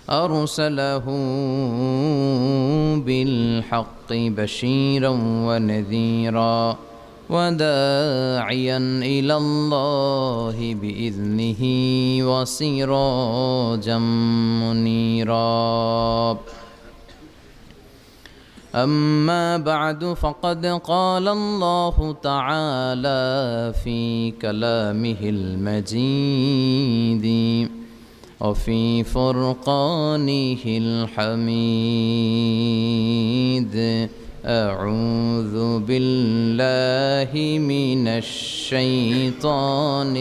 أرسله بالحق بشيرا ونذيرا وداعيا إلى الله بإذنه وسراجا منيرا أما بعد فقد قال الله تعالى في كلامه المجيد وفي فرقانه الحميد أعوذ بالله من الشيطان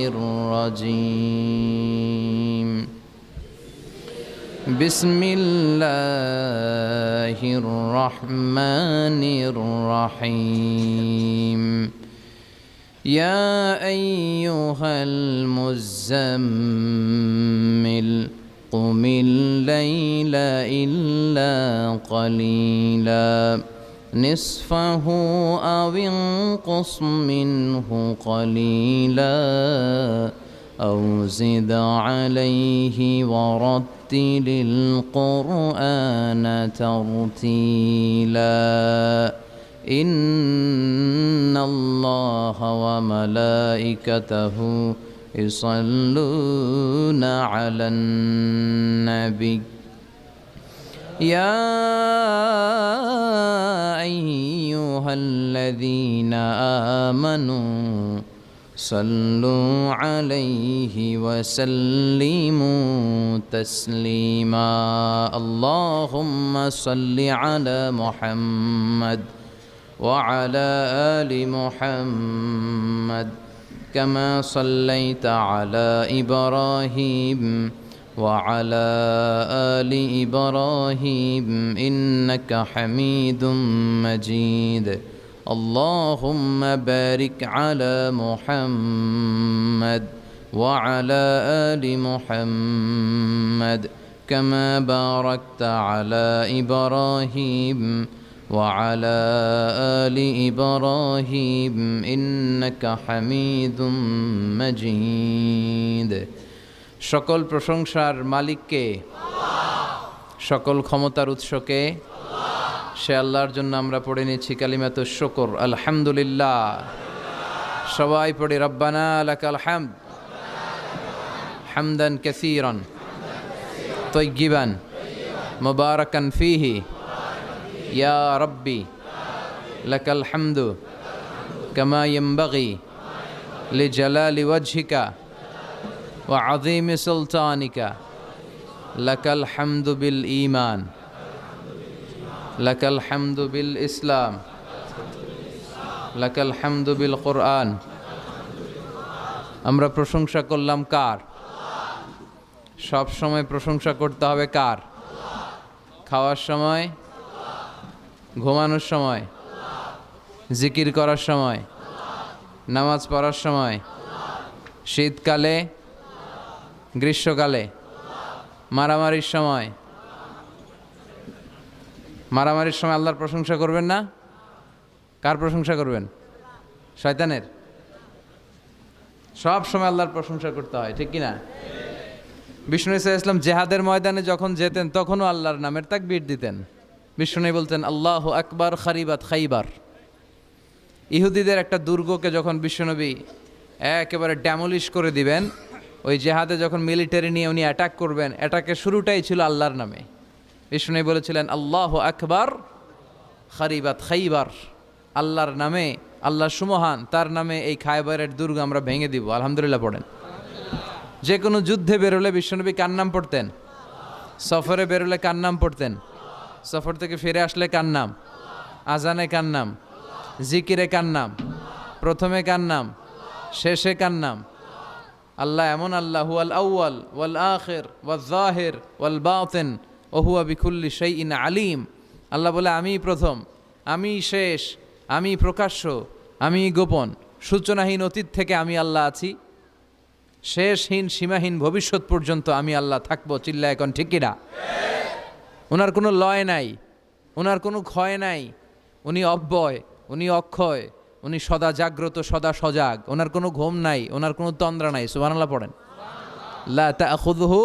الرجيم بسم الله الرحمن الرحيم يا أيها المزمل قم الليل إلا قليلا نصفه أو انقص منه قليلا أو زد عليه ورتل القرآن ترتيلا إن الله وملائكته يصلون على النبي يا أيها الذين آمنوا صلوا عليه وسلموا تسليما اللهم صل على محمد وعلى آل محمد كما صليت على إبراهيم وعلى آل إبراهيم إنك حميد مجيد اللهم بارك على محمد وعلى آل محمد كما باركت على إبراهيم وعلى آل إبراهيم إنك حميد مجيد সকল প্রশংসার মালিককে সকল ক্ষমতার উৎসকে সে আল্লাহর জন্য আমরা পড়ে নিচ্ছি কালিমাতুশ শুকর আলহামদুলিল্লাহ সবাই পড়ি রব্বানা লাকাল হামদ হামদান কাসীরান তাইয়িবান মুবারাকান ফীহি ইয়া রাব্বি লাকাল হামদু কামা ইয়ানবাগি লিজালালি ওয়াজহিকা ওয়া আযীমি সুলতানিকা লাকাল হামদু বিল ঈমান লাকাল হামদু বিল ইসলাম লাকাল হামদু বিল কোরআন আমরা প্রশংসা করলাম কার? সব সময় প্রশংসা করতে হবে কার? খাওয়ার সময়, ঘুমানোর সময়, জিকির করার সময়, নামাজ পড়ার সময়, শীতকালে, গ্রীষ্মকালে, মারামারির সময়। মারামারির সময় আল্লাহর প্রশংসা করবেন না? কার প্রশংসা করবেন? শয়তানের? সব সময় আল্লাহর প্রশংসা করতে হয়, ঠিক কিনা? বিষ্ণু ইসা ইসলাম জেহাদের ময়দানে যখন যেতেন তখনও আল্লাহর নামের তাকবীর দিতেন। বিষ্ণু বলতেন আল্লাহু আকবার খারিবাত খাইবার। ইহুদিদের একটা দুর্গকে যখন বিশ্বনবী একেবারে ড্যামলিশ করে দিবেন, ওই জেহাদে যখন মিলিটারি নিয়ে উনি অ্যাটাক করবেন, অ্যাটাকের শুরুটাই ছিল আল্লাহর নামে। বিষ্ণু বলেছিলেন আল্লাহু আকবার খারিবাত খাইবার, আল্লাহর নামে, আল্লাহ সুমহান, তার নামে এই খায়বারের দুর্গ আমরা ভেঙে দিব। আলহামদুলিল্লাহ পড়েন। যে কোনো যুদ্ধে বেরোলে বিশ্বনবী কার নাম পড়তেন? সফরে বেরোলে কার নাম পড়তেন? সফর থেকে ফিরে আসলে কার নাম? আজানে কার নাম? জিকিরে কার নাম? প্রথমে কার নাম? শেষে কার নাম? আল্লাহ এমন আল্লাহ, হুয়াল আউয়াল ওয়াল আখির ওয়াল যাহির ওয়াল বাতিন ওয়া হুয়া বিকুল্লি শাইইন আলিম। আল্লাহ বলে আমি প্রথম, আমি শেষ, আমি প্রকাশ্য, আমি গোপন, সূচনাহীন অতীত থেকে আমি আল্লাহ আছি, শেষহীন সীমাহীন ভবিষ্যৎ পর্যন্ত আমি আল্লাহ থাকবো। চিল্লা এখন ঠিক কিনা? ওনার কোনো লয় নাই, ওনার কোনো ক্ষয় নাই, উনি অব্যয়, উনি অক্ষয়, উনি সদা জাগ্রত, সদা সজাগ, ওনার কোনো ঘুম নাই, ওনার কোনো তন্দ্রা নাই। সুবহানাল্লাহ পড়েন। লা তাখুযুহু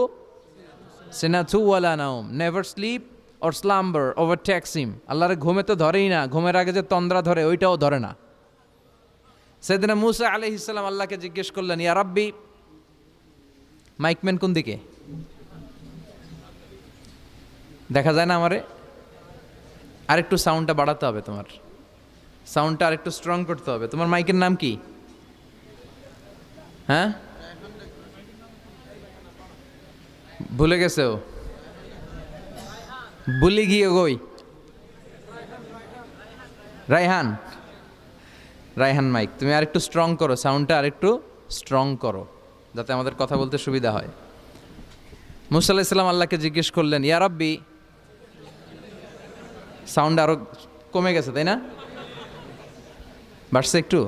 সিনাথু ওয়ালা নাওম, never sleep or slumber overtakes him. আল্লাহর ঘুমে তো ধরেই না, ঘুমের আগে যে তন্দ্রা ধরে ওইটাও ধরে না। সেদিনা মুসা আলাইহিস সালাম আল্লাহকে জিজ্ঞেস করলেন, ইয়া রাব্বি, মাইকম্যান কোন দিকে দেখা যায় না আমারে? আরেকটু সাউন্ডটা বাড়াতে হবে, তোমার সাউন্ডটা আরেকটু স্ট্রং করতে হবে। তোমার মাইকের নাম কি? হ্যাঁ, ভুলে গেছে ও, ভুলে গিয়ে গই। রায়হান, রায়হান মাইক তুমি আরেকটু স্ট্রং করো, সাউন্ডটা আরেকটু স্ট্রং করো যাতে আমাদের কথা বলতে সুবিধা হয়। মুসা আলাইহিস সালাম আল্লাহকে জিজ্ঞেস করলেন, ইয়া রাব্বি, সাউন্ড আরো কমে গেছে তাই না? বাড়ছে একটু?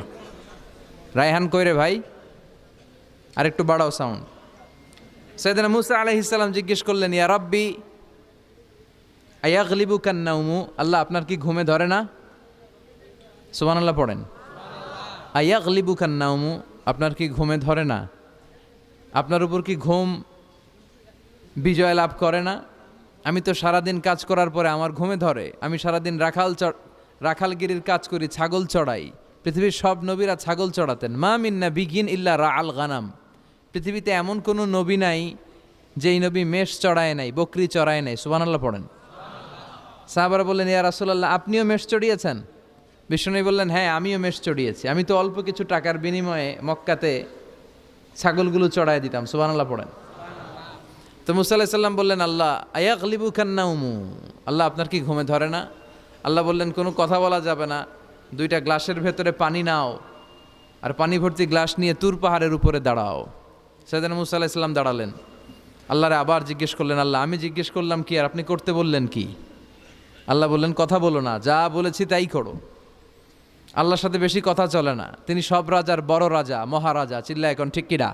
রায়হান কই রে ভাই, আরেকটু বাড়াও সাউন্ড। সাইয়েদনা মুসা আলাইহিস সালাম জিজ্ঞেস করলেন, ইয়া রাব্বি আয়াগলিবুকান নাওমু, আল্লাহ আপনার কি ঘুমে ধরে না? সুবহানাল্লাহ পড়েন। আয়াগলিবুকান নাওমু, আপনার কি ঘুমে ধরে না? আপনার উপর কি ঘুম বিজয় লাভ করে না? আমি তো সারাদিন কাজ করার পরে আমার ঘুমে ধরে। আমি সারাদিন রাখালগিরির কাজ করি, ছাগল চড়াই। পৃথিবীর সব নবীরা ছাগল চড়াতেন। মা মিন নাবিয়্যিন ইল্লা রাআল গানাম, পৃথিবীতে এমন কোনো নবী নাই যেই নবী মেষ চড়ায় নাই, বকরি চড়ায় নাই। সুবহানাল্লাহ পড়েন। সাহাবারা বললেন, ইয়া রাসূলুল্লাহ, আপনিও মেষ চড়িয়েছেন? বিষ্ণু বললেন, হ্যাঁ আমিও মেষ চড়িয়েছি। আমি তো অল্প কিছু টাকার বিনিময়ে মক্কাতে ছাগলগুলো চড়ায় দিতাম। সুবহানাল্লাহ পড়েন। তো মুসা আলাইহিস সালাম বললেন, আল্লাহ আয়াগলিবুকান নাওমু, আল্লাহ আপনার কি ঘুমে ধরে না? আল্লাহ বললেন, কোনো কথা বলা যাবে না, দুইটা গ্লাসের ভেতরে পানি নাও আর পানি ভর্তি গ্লাস নিয়ে তুর পাহাড়ের উপরে দাঁড়াও। সাইয়েদনা মুসা আলাইহিস সালাম দাঁড়ালেন। আল্লাহরে আবার জিজ্ঞেস করলেন, আল্লাহ আমি জিজ্ঞেস করলাম কি আর আপনি করতে বললেন কি? আল্লাহ বললেন, কথা বলো না, যা বলেছি তাই করো। আল্লাহর সাথে বেশি কথা চলে না, তিনি সব রাজার বড় রাজা, মহারাজা। চিল্লা এখন ঠিক কিনা?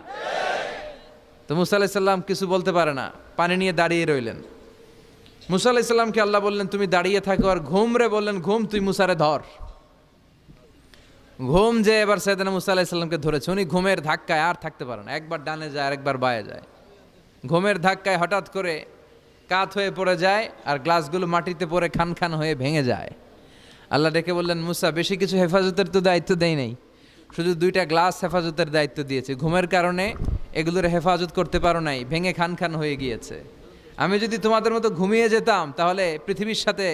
তো মুসা আলাইহিস সালাম কিছু বলতে পারে না, পানি নিয়ে দাঁড়িয়ে রইলেন। মুসা আলাইহিস সালামকে আল্লাহ বললেন, তুমি দাঁড়িয়ে থাকো আর ঘুম রে, বললেন ঘুম তুই মুসারে ধর। ঘুম যে এবার সাইয়েদনা মুসা আলাইহিস সালামকে ধরেছে। উনি ঘুমের ধাক্কায় আর থাকতে পারে না, একবার ডানে যায় আর একবার বায়ে যায়। ঘুমের ধাক্কায় হঠাৎ করে কাত হয়ে পড়ে যায় আর গ্লাসগুলো মাটিতে পড়ে খান খান হয়ে ভেঙে যায়। আল্লাহ ডেকে বললেন, মুসা বেশি কিছু হেফাজতের তো দায়িত্ব দেই নাই, শুধু দুইটা গ্লাস হেফাজতের দায়িত্ব দিয়েছে। ঘুমের কারণে এগুলোর হেফাজত করতে পারো নাই, ভেঙে খান খান হয়ে গিয়েছে। আমি যদি তোমাদের মতো ঘুমিয়ে যেতাম তাহলে পৃথিবীর সাথে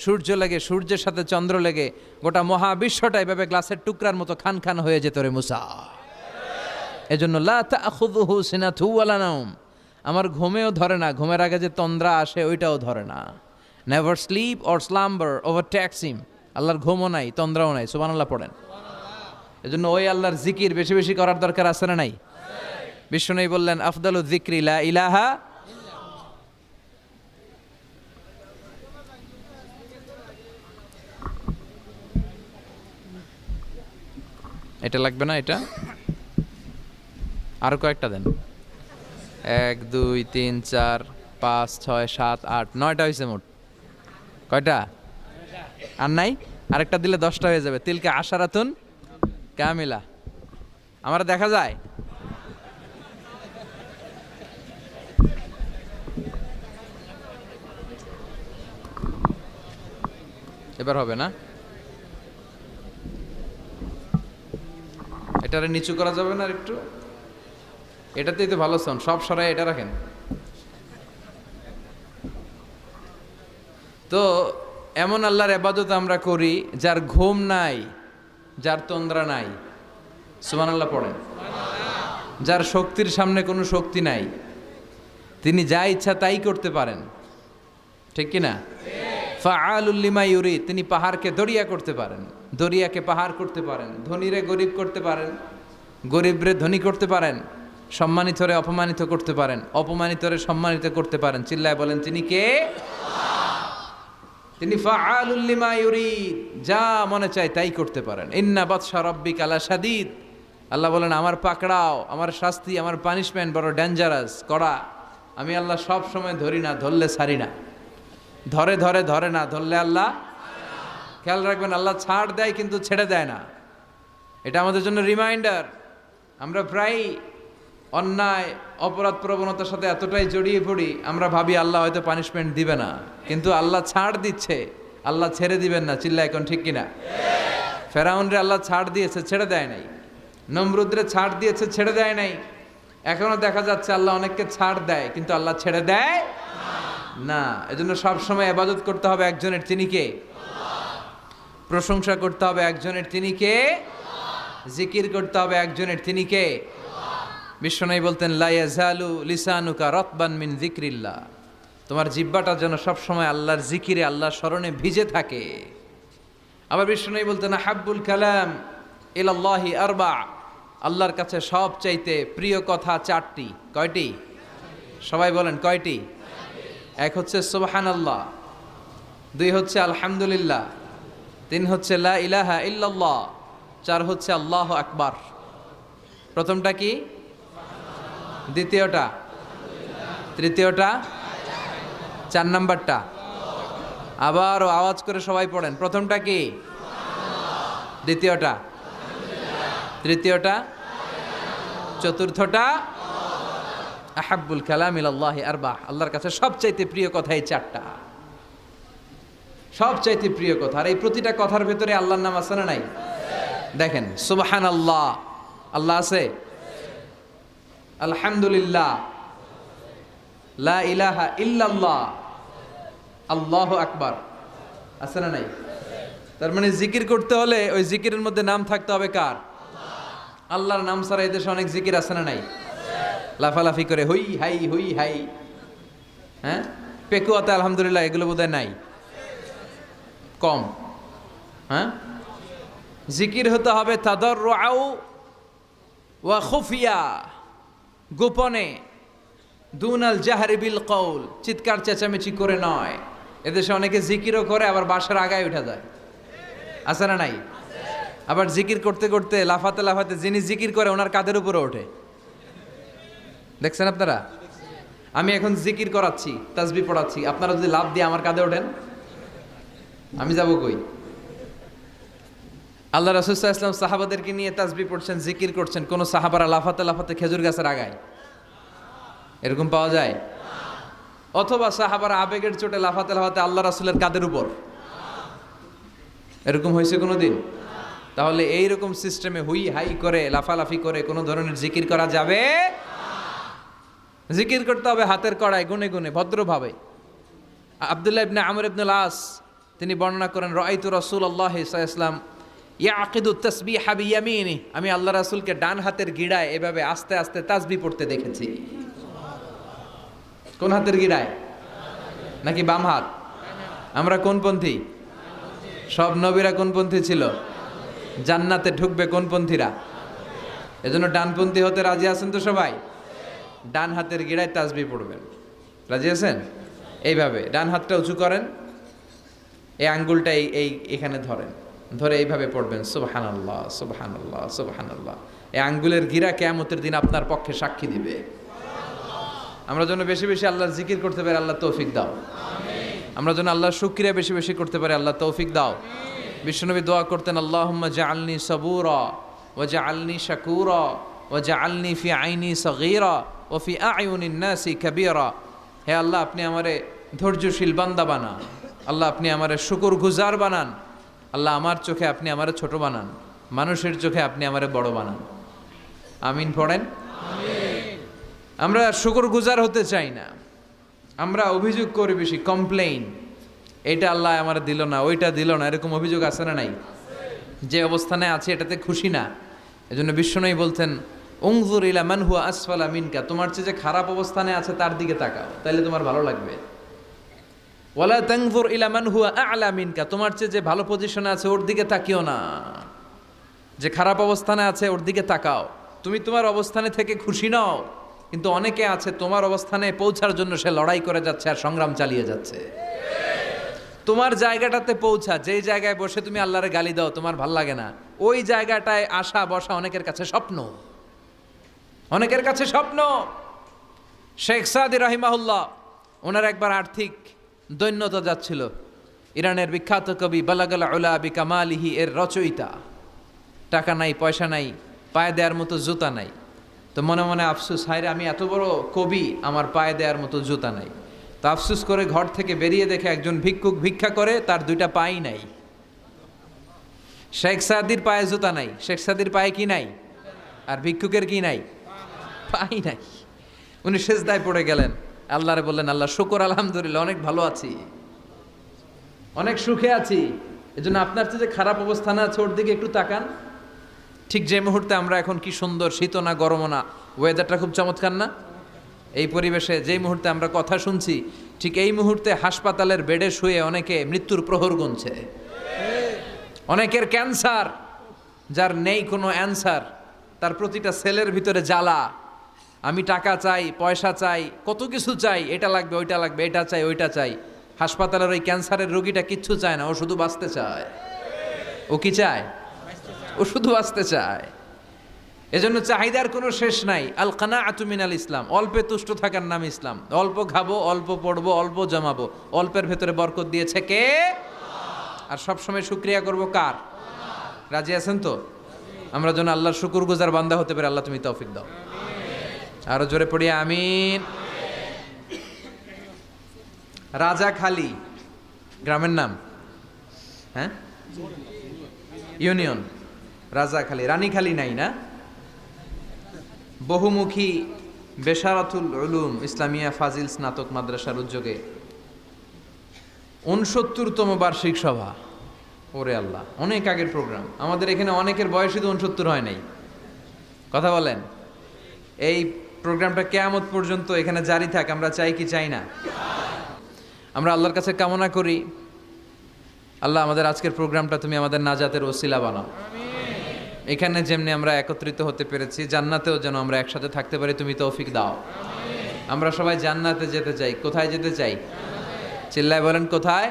সূর্য লেগে, সূর্যের সাথে চন্দ্র লেগে গোটা মহাবিশ্বটা এভাবে গ্লাসের টুকরার মতো খান খান হয়ে যেত রে মুসা। এজন্য লা তাখুযুহু সিনাতু ওয়ালা নাওম, আমার ঘুমেও ধরে না, ঘুমের আগে যে তন্দ্রা আসে ওইটাও ধরে না। Never sleep or slumber overtakes him, আল্লাহর ঘুমও নাই, তন্দ্রাও নাই। সুবহানাল্লাহ পড়েন। এজন্য ওই আল্লাহর জিকির বেশি বেশি করার দরকার আছে না নাই? বিষ্ণু বললেন, আফদালু যিকরি লা ইলাহা। এটা লাগবে না, এটা আরো কয়েকটা দেন। 1 2 3 4 5 6 7 8 9টা হয়েছে মোট। কয়টা? আর নাই? আরেকটা দিলে 10টা হয়ে যাবে। তিলকা আশারাতুন কামিলা। আমরা দেখা যায়? এবার হবে না? এটারে নিচু করা যাবে না একটু? এটাতেই তো ভালো সাউন্ড, সব সরাই এটা রাখেন। তো এমন আল্লাহর ইবাদত আমরা করি যার ঘুম নাই, যার তন্দ্রা নাই। সুবহানাল্লাহ পড়েন। যার শক্তির সামনে কোনো শক্তি নাই, তিনি যা ইচ্ছা তাই করতে পারেন, ঠিক কি না? ফাআলুল লিমা ইউরিদ, তিনি পাহাড়কে দরিয়া করতে পারেন, দরিয়াকে পাহাড় করতে পারেন, ধনীরে গরিব করতে পারেন, গরিবরে ধনী করতে পারেন, সম্মানিতরে অপমানিত করতে পারেন, অপমানিতরে সম্মানিত করতে পারেন। চিল্লায় বলেন, তিনি কে? তিনি ফাআলুল লিমা ইউরিদ, যা মনে চায় তাই করতে পারেন। ইন্না বাতশা রাব্বিকা লাশাদীদ, আল্লাহ বলেন আমার পাকড়াও, আমার শাস্তি, আমার পানিশমেন্ট বড় ডেঞ্জারাস, কড়া। আমি আল্লাহ সব সময় ধরি না, ধরলে ছাড়ি না। ধরে ধরে ধরে না, ধরলে আল্লাহ। খেয়াল রাখবেন, আল্লাহ ছাড় দেয় কিন্তু ছেড়ে দেয় না। এটা আমাদের জন্য রিমাইন্ডার। আমরা প্রায় অন্যায় অপরাধ প্রবণতার সাথে এতটাই জড়িয়ে পড়ি, আমরা ভাবি আল্লাহ হয়তো পানিশমেন্ট দিবে না, কিন্তু আল্লাহ ছাড় দিচ্ছে। আল্লাহ ছেড়ে দিবেন না, চিল্লা এখন ঠিক কিনা? ফেরাউনরে আল্লাহ ছাড় দিয়েছে, ছেড়ে দেয় নাই। নমরুদরে ছাড় দিয়েছে, ছেড়ে দেয় নাই। এখনো দেখা যাচ্ছে আল্লাহ অনেককে ছাড় দেয়, কিন্তু আল্লাহ ছেড়ে দেয় না। এজন্য সবসময় ইবাদত করতে হবে একজনের, তিনি কে? প্রশংসা করতে হবে একজনের, তিনি কে? জিকির করতে হবে একজনের, তিনি কে? বিশ্বনবী বলতেন, লা ইয়াজালু লিসানুকা রাতবান মিন যিকরিল্লাহ, তোমার জিহ্বাটা যেন সবসময় আল্লাহর জিকিরে, আল্লাহর স্মরণে ভিজে থাকে। আবার বিশ্বনবী বলতেন, হাব্বুল কালাম ইলাল্লাহি আরবা, আল্লাহর কাছে সবচাইতে প্রিয় কথা চারটি। কয়টি? সবাই বলেন কয়টি? এক হচ্ছে সুবহানাল্লাহ, দুই হচ্ছে আলহামদুলিল্লাহ, তিন হচ্ছে লা ইলাহা ইল্লাল্লাহ, চার হচ্ছে আল্লাহু আকবার। প্রথমটা কি? দ্বিতীয়টা? তৃতীয়টা? চার নাম্বারটা? আবারও আওয়াজ করে সবাই পড়েন, প্রথমটা কি? দ্বিতীয়টা? তৃতীয়টা? চতুর্থটা? আহাব্বুল কালাম ইলাল্লাহি আরবা, আল্লাহর কাছে সবচাইতে প্রিয় কথা এই চারটা, সবচাইতে প্রিয় কথা। আর এই প্রতিটা কথার ভেতরে আল্লাহর নাম আছে না নাই? দেখেন, সুবহানাল্লাহ, আল্লাহ আছে। আলহামদুলিল্লাহ, লা ইলাহা ইল্লাল্লাহ, আল্লাহু আকবার, আছে না নাই? তার মানে জিকির করতে হলে ওই জিকিরের মধ্যে নাম থাকতে হবে কার? আল্লাহর নাম ছাড়া এদেশে অনেক জিকির আছে না নাই? লাফালাফি করে হুই হাই হুই হাই, হ্যাঁ, পেকুয়াতে আলহামদুলিল্লাহ, এগুলো বোধহয় নাই, কম। হ্যাঁ, জিকির হতে হবে তাদাররুআ ওয়া খুফিয়া, গোপনে, দুনাল জাহরি বিল কওল, চিৎকার চেঁচামেচি করে নয়। এদেশে অনেকে জিকিরও করে আবার বাসার আগায় উঠে যায়, আছে না নাই? আবার জিকির করতে করতে লাফাতে লাফাতে যিনি জিকির করে ওনার কাঁধের উপরে ওঠে, দেখছেন আপনারা? আমি এখন জিকির করাচ্ছি, তাসবিহ পড়াচ্ছি, আপনারা যদি লাফ দিয়ে আমার কাঁধে ওঠেন, আমি যাব কই? আল্লাহ রাসূল সাল্লাল্লাহু আলাইহি ওয়াসাল্লাম সাহাবাদেরকে নিয়ে তাসবিহ পড়ছেন, জিকির করছেন, কোন সাহাবারা লাফাতে লাফাতে খেজুর গাছের আগায়, এরকম পাওয়া যায়? অথবা সাহাবারা আবেগের চোটে লাফাতে লাফাতে আল্লাহ রাসূলের কাঁধের উপর, এরকম হয়েছে কোনোদিন? তাহলে এইরকম সিস্টেমে হুই হাই করে লাফালাফি করে কোনো ধরনের জিকির করা যাবে? জিকির করতে হবে হাতের কড়ায়, গুনে গুনে, ভদ্রভাবে। আব্দুল্লাহ ইবনে আমর ইবনে আস তিনি বর্ণনা করেন, রাআইতু রাসূলুল্লাহ সাল্লাল্লাহু আলাইহি ওয়াসাল্লাম ইয়াকিদু তাসবিহা বিয়ামিনি, আমি আল্লাহ রাসূলকে ডান হাতের গিড়ায় এভাবে আস্তে আস্তে তাসবিহ পড়তে দেখেছি। কোন হাতের গিড়ায়? নাকি বাম হাত? আমরা কোন পন্থী? সব নবীরা কোন পন্থী ছিল? জান্নাতে ঢুকবে কোন পন্থীরা? এজন্য ডানপন্থী হতে রাজি আছেন তো সবাই? ডান হাতের গিড়ায় তাসবিহ পড়বেন, রাজি আছেন? এইভাবে ডান হাতটা উঁচু করেন, এই আঙ্গুলটা এই এখানে ধরেন, ধরে এইভাবে পড়বেন, সুবহানাল্লাহ সুবহানাল্লাহ সুবহানাল্লাহ। এই আঙ্গুলের গিরা কিয়ামতের দিন আপনার পক্ষে সাক্ষী দিবে। আমরা যেন বেশি বেশি আল্লাহর জিকির করতে পারি, আল্লাহ তৌফিক দাও। আমরা যেন আল্লাহর শুকরিয়া বেশি বেশি করতে পারি, আল্লাহ তৌফিক দাও। বিশ্বনবী দোয়া করতেন, আল্লাহুম্মা জাআলনি সাবুরা ওয়া জাআলনি শাকুরা ওয়া জাআলনি ফি আইনি সগীরা ওয়া ফি আ'য়ুনিন নাসি কাবীরা। হে আল্লাহ, আপনি আমারে ধৈর্যশীল বান্দা বানান, আল্লাহ আপনি আমারে শুকরগুজার বানান, আল্লাহ আমার চোখে আপনি আমারে ছোট বানান, মানুষের চোখে আপনি আমারে বড় বানান। আমিন পড়েন। আমরা শুকরগুজার হতে চাই না, আমরা অভিযোগ করি বেশি, কমপ্লেইন, এইটা আল্লাহ আমার দিল না, ওইটা দিল না, এরকম অভিযোগ আছে না নাই? যে অবস্থানে আছে এটাতে খুশি না। এজন্য বিশ্বনবী বলতেন, উনজুর ইলা মান হুয়া আসফালা মিনকা, তোমার চেয়ে যে খারাপ অবস্থানে আছে তার দিকে তাকাও, তাইলে তোমার ভালো লাগবে। ওয়ালা তানজুর ইলা মান হুয়া আ'লা মিনকা, তোমার চেয়ে যে ভালো পজিশনে আছে ওর দিকে তাকিও না, যে খারাপ অবস্থানে আছে ওর দিকে তাকাও। তুমি তোমার অবস্থানে থেকে খুশি নাও, কিন্তু অনেকে আছে তোমার অবস্থানে পৌঁছার জন্য সে লড়াই করে যাচ্ছে আর সংগ্রাম চালিয়ে যাচ্ছে। তোমার জায়গাটাতে পৌঁছা, যেই জায়গায় বসে তুমি আল্লাহরে গালি দাও, তোমার ভাল লাগে না, ওই জায়গাটায় আসা বসা অনেকের কাছে স্বপ্ন, অনেকের কাছে স্বপ্ন। শেখ সাদি রাহিমাহুল্লাহ, ওনার একবার আর্থিক দৈন্যতা যাচ্ছিল। ইরানের বিখ্যাত কবি বালাগাল উলা বিকামালিহি এর রচয়িতা, টাকা নাই, পয়সা নাই, পায়ে দেওয়ার মতো জুতা নাই, তো মনে মনে আফসোস, হায়রে আমি এত বড় কবি, আমার পায়ে দেওয়ার মতো জুতা নাই। তো আফসোস করে ঘর থেকে বেরিয়ে দেখে একজন ভিক্ষুক ভিক্ষা করে, তার দুইটা পাই নাই। শেখ সাদির পায়ে জুতা নাই, শেখ সাদির পায়ে কি নাই, আর ভিক্ষুকের কি নাই, পাই নাই। উনি সেজদায় পড়ে গেলেন, আল্লাহরে বললেন, আল্লাহ শুকর, আলহামদুলিল্লাহ, অনেক ভালো আছি, অনেক সুখে আছি। এজন্য আপনার যে খারাপ অবস্থা না আছে ওর দিকে একটু তাকান। ঠিক যে মুহূর্তে আমরা এখন কি সুন্দর, শীত না গরম না, ওয়েদারটা খুব চমৎকার না? এই পরিবেশে যেই মুহূর্তে আমরা কথা শুনছি, ঠিক এই মুহূর্তে হাসপাতালের বেডে শুয়ে অনেকে মৃত্যুর প্রহর গুনছে। অনেকের ক্যান্সার, যার নেই কোনো অ্যান্সার, তার প্রতিটা সেলের ভিতরে জ্বালা। আমি টাকা চাই, পয়সা চাই, কত কিছু চাই, এটা লাগবে, ওইটা লাগবে, এটা চাই, ওইটা চাই। হাসপাতালের ওই ক্যান্সারের রোগীটা কিচ্ছু চায় না, ও শুধু বাঁচতে চায়। ও কি চায়? ও শুধু বাঁচতে চায়। এজন্য চাহিদার কোনো শেষ নাই। আল কানাআতু মিনাল ইসলাম, অল্পে তুষ্ট থাকার নাম ইসলাম। অল্প খাবো, অল্প পড়বো, অল্প জমাবো, অল্পের ভেতরে বরকত দিয়েছে কে? আর সবসময় শুকরিয়া করবো কার? রাজি আছেন তো? আমরা যেন আল্লাহর শুকরগুজার বান্দা হতে পারি। আল্লাহ তুমি তৌফিক দাও। আরো জোরে পড়ি আমিন। রাজাখালী গ্রামের নাম, হ্যাঁ, ইউনিয়ন রাজাখালী, রানীখালী নাই না? বহুমুখী বেশারাতুল উলুম ইসলামিয়া ফাজিল স্নাতক মাদ্রাসার উদ্যোগে 69তম বার্ষিক সভা। ওরে আল্লাহ, অনেক আগের প্রোগ্রাম। আমাদের এখানে অনেকের বয়সই তো 69 হয় নাই। কথা বলেন। এই প্রোগ্রামটা কিয়ামত পর্যন্ত এখানে জারি থাক, আমরা চাই কি চাই না? আমরা আল্লাহর কাছে কামনা করি, আল্লাহ আমাদের আজকের প্রোগ্রামটা তুমি আমাদের নাজাতের ওসিলা বানাও। এখানে যেমনি আমরা একত্রিত হতে পেরেছি, জান্নাতেও যেন আমরা একসাথে থাকতে পারি, তুমি তৌফিক দাও। আমরা সবাই জান্নাতে যেতে চাই। কোথায় যেতে চাই? চিল্লায় বলেন, কোথায়?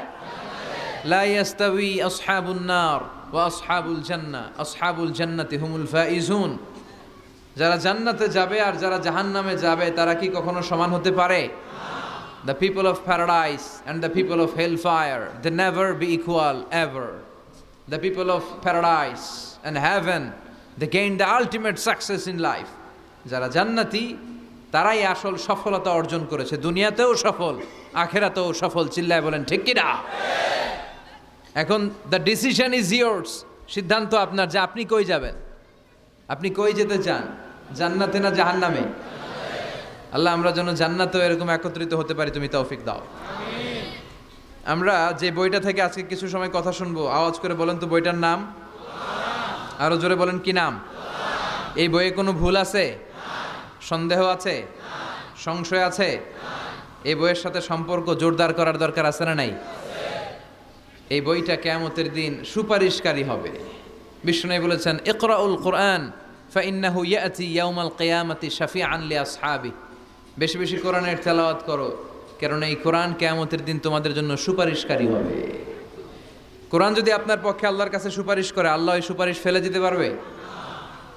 লা ইয়াস্তাবি আসহাবুন নার ওয়া আসহাবুল জান্নাহ, আসহাবুল জান্নাতি হুমুল ফাইজুন। যারা জান্নাতে যাবে আর যারা জাহান্নামে যাবে, তারা কি কখনো সমান হতে পারে? The people of paradise and the people of hellfire, they never be equal ever. The people of paradise and heaven, they gain the ultimate success in life. যারা জান্নাতি তারাই আসল সফলতা অর্জন করেছে, দুনিয়াতেও সফল, আখেরাতেও সফল। চিল্লায় বলেন ঠিক কি না? এখন the decision is yours, সিদ্ধান্ত আপনার যে আপনি কই যাবেন। আপনি কই যেতে চান, জান্নাতে না জাহান্নামে? আল্লাহ আমরা যেন জান্নাতেও এরকম একত্রিত হতে পারি, তুমি তৌফিক দাও। আমরা যে বইটা থেকে আজকে কিছু সময় কথা শুনবো, আওয়াজ করে বলেন তো বইটার নাম। আরো জোরে বলেন, কি নাম? এই বইয়ে কোনো ভুল আছে? সন্দেহ আছে? সংশয় আছে? এই বইয়ের সাথে সম্পর্ক জোরদার করার দরকার আছে না নাই? এই বইটা কিয়ামতের দিন সুপারিশকারী হবে। বিষ্ণু বলেছেন, ইকরাউল কুরআন ফাইন্নাহু ইয়াতি ইয়াউমাল কিয়ামাতি শাফিআন লিআসহাবি। বেশি বেশি কোরআনের তেলাওয়াত করো, কারণ এই কোরআন কিয়ামতের দিন তোমাদের জন্য সুপারিশকারী হবে। কোরআন যদি আপনার পক্ষে আল্লাহর কাছে সুপারিশ করে, আল্লাহ এই সুপারিশ ফেলে দিতে পারবে?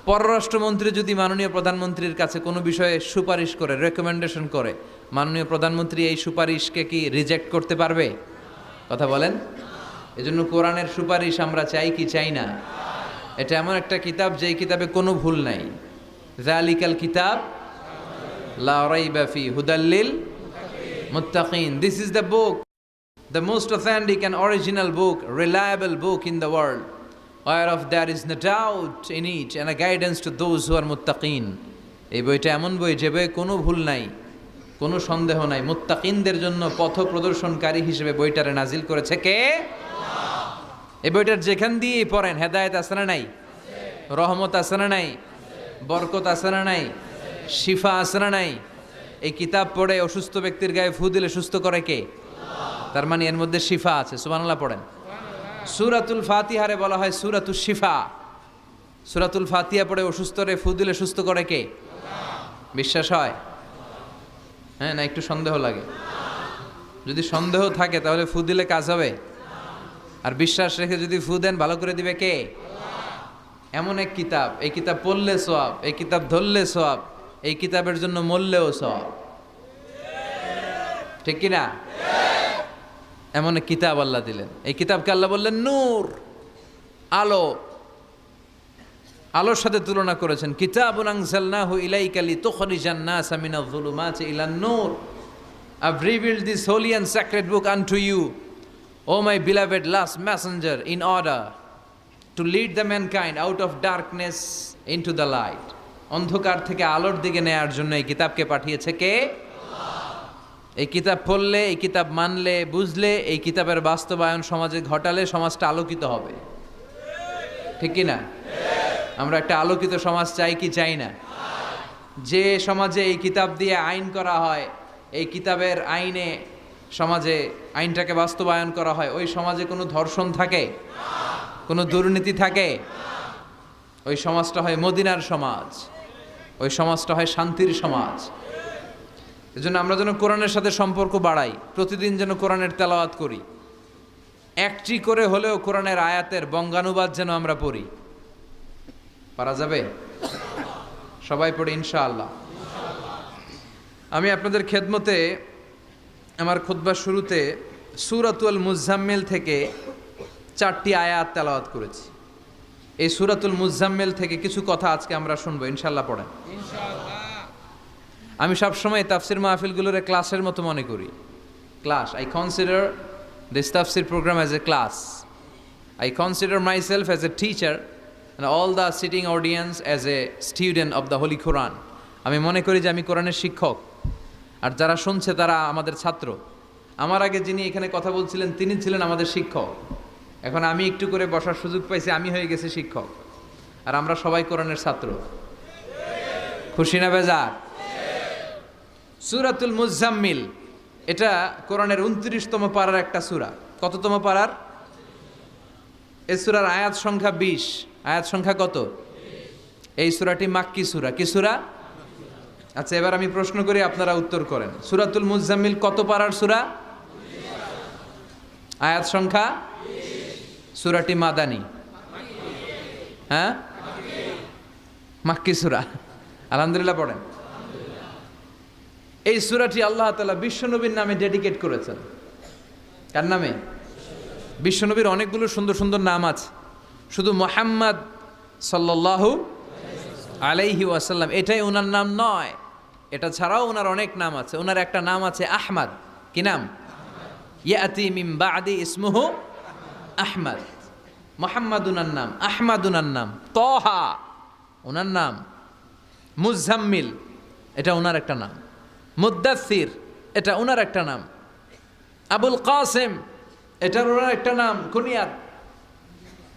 পররাষ্ট্রমন্ত্রী যদি মাননীয় প্রধানমন্ত্রীর কাছে কোনো বিষয়ে সুপারিশ করে, রেকমেন্ডেশন করে, মাননীয় প্রধানমন্ত্রী এই সুপারিশকে কি রিজেক্ট করতে পারবে? কথা বলেন। এজন্য কোরআনের সুপারিশ আমরা চাই কি চাই না? এটা এমন একটা কিতাব যেই কিতাবে কোনো ভুল নাই। যালিকাল কিতাব লা রাইবা ফি হুদাল লিল মুত্তাকিন। This is the book, the most authentic and original book, reliable book in the world, whereof there is no doubt in it and a guidance to those who are muttaqin. এই বইটা এমন বই যে বইয়ে কোনো ভুল নাই, কোনো সন্দেহ নাই। মুত্তাকিনদের জন্য পথ প্রদর্শনকারী হিসেবে বইটারে নাজিল করেছে কে? এই বইটার যেখান দিয়ে পড়েন হেদায়েত আছে না নাই? রহমত আছে না নাই? বরকত আছে না নাই? শিফা আছে না নাই? এই কিতাব পড়ে অসুস্থ ব্যক্তির গায়ে ফু দিলে সুস্থ করে কে? তার মানে এর মধ্যে শিফা আছে। সুবহানাল্লাহ পড়েন। সূরাতুল ফাতিহারে বলা হয় সূরাতুশ শিফা। সূরাতুল ফাতিহা পড়ে অসুস্থরে ফু দিলে সুস্থ করে কে? বিশ্বাস হয়? হ্যাঁ, না একটু সন্দেহ লাগে? যদি সন্দেহ থাকে তাহলে ফু দিলে কাজ হবে? আর বিশ্বাস রেখে যদি ফু দেন ভালো করে দিবে কে? এমন এক কিতাব, এই কিতাব পড়লে সওয়াব, এই কিতাব ধরলে সওয়াব, এই কিতাবের জন্য মরলেও সওয়াব। ঠিক কি না? এমন এক কিতাব আল্লাহ দিলেন। এই কিতাবকে আল্লাহ বললেন নূর, আলো। আলোর সাথে তুলনা করেছেন। কিতাবুন আনজালনাহু ইলাইকা লিতুখরিজান NASA মিনাজ-যুলুমাতি ইলান-নূর। I've revealed this holy and sacred book unto you, O my beloved last messenger, in order to lead the mankind out of darkness into the light. অন্ধকার থেকে আলোর দিকে নেয়ার জন্য এই কিতাবকে পাঠিয়েছে কে? আল্লাহ। এই কিতাব পড়লে, এই কিতাব মানলে, বুঝলে, এই কিতাবের বাস্তবায়ন সমাজে ঘটালে সমাজটা আলোকিত হবে। ঠিক কি না? আমরা একটা আলোকিত সমাজ চাই কি চাই না? যে সমাজে এই কিতাব দিয়ে আইন করা হয়, এই কিতাবের আইনে সমাজে আইনটাকে বাস্তবায়ন করা হয়, ওই সমাজে কোনো ধর্ষণ থাকে, কোনো দুর্নীতি থাকে, ওই সমাজটা হয় মদিনার সমাজ, ওই সমাজটা হয় শান্তির সমাজ। এজন্য আমরা যেন কোরআনের সাথে সম্পর্ক বাড়াই, প্রতিদিন যেন কোরআনের তেলাওয়াত করি, একটি করে হলেও কোরআনের আয়াতের বঙ্গানুবাদ যেন আমরা পড়ি। পারা যাবে? সবাই পড়ি ইনশাআল্লাহ। আমি আপনাদের খেদমতে আমার খুতবার শুরুতে সূরাতুল মুজাম্মিল থেকে 4টি আয়াত তেলাওয়াত করেছি। এই সূরাতুল মুজাম্মিল থেকে কিছু কথা আজকে আমরা শুনবো ইনশাআল্লাহ। পড়েন ইনশাআল্লাহ। আমি সবসময় তাফসির মাহফিলগুলোরে ক্লাসের মতো মনে করি। ক্লাস, আই কনসিডার দিস তাফসির programme as a class. I consider myself as a teacher and all the sitting audience as a student of the Holy Quran. আমি মনে করি যে আমি কোরআনের শিক্ষক, আর যারা শুনছে তারা আমাদের ছাত্র। আমার আগে যিনি এখানে কথা বলছিলেন তিনি ছিলেন আমাদের শিক্ষক, এখন আমি একটু করে বসার সুযোগ পাইছি, আমি হয়ে গেছি শিক্ষক, আর আমরা সবাই কোরআনের ছাত্র। খুশি না বেজার? সূরাতুল মুজাম্মিল এটা কোরআনের 29তম পারার একটা সূরা। কততম পারার? এই সূরার আয়াত সংখ্যা 20। আয়াত সংখ্যা কত? এই সূরাটি মাক্কি সূরা। কি সূরা? আচ্ছা, এবার আমি প্রশ্ন করি, আপনারা উত্তর করেন। সূরাতুল মুজাম্মিল কত পারার সূরা? আয়াত সংখ্যা? সূরাটি মাদানী? হ্যাঁ, মাক্কি সূরা। আলহামদুলিল্লাহ পড়েন। এই সূরাটি আল্লাহ তাআলা বিশ্বনবীর নামে ডেডিকেট করেছেন। কার নামে? বিশ্বনবীর অনেকগুলো সুন্দর সুন্দর নাম আছে, শুধু মুহাম্মদ সাল্লাল্লাহু আলাইহি ওয়াসাল্লাম এটাই ওনার নাম নয়, এটা ছাড়াও ওনার অনেক নাম আছে। ওনার একটা নাম আছে আহমদ। কি নাম? ইয়াতি মিন বাদি ইসমুহু আহমদ। মুহাম্মদ ওনার নাম, আহমদ ওনার নাম, তাহা ওনার নাম, মুজাম্মিল এটা ওনার একটা নাম, মুদ্দাসসির এটা ওনার একটা নাম, আবুল কাসেম এটার ওনার একটা নাম, কুনিয়াত।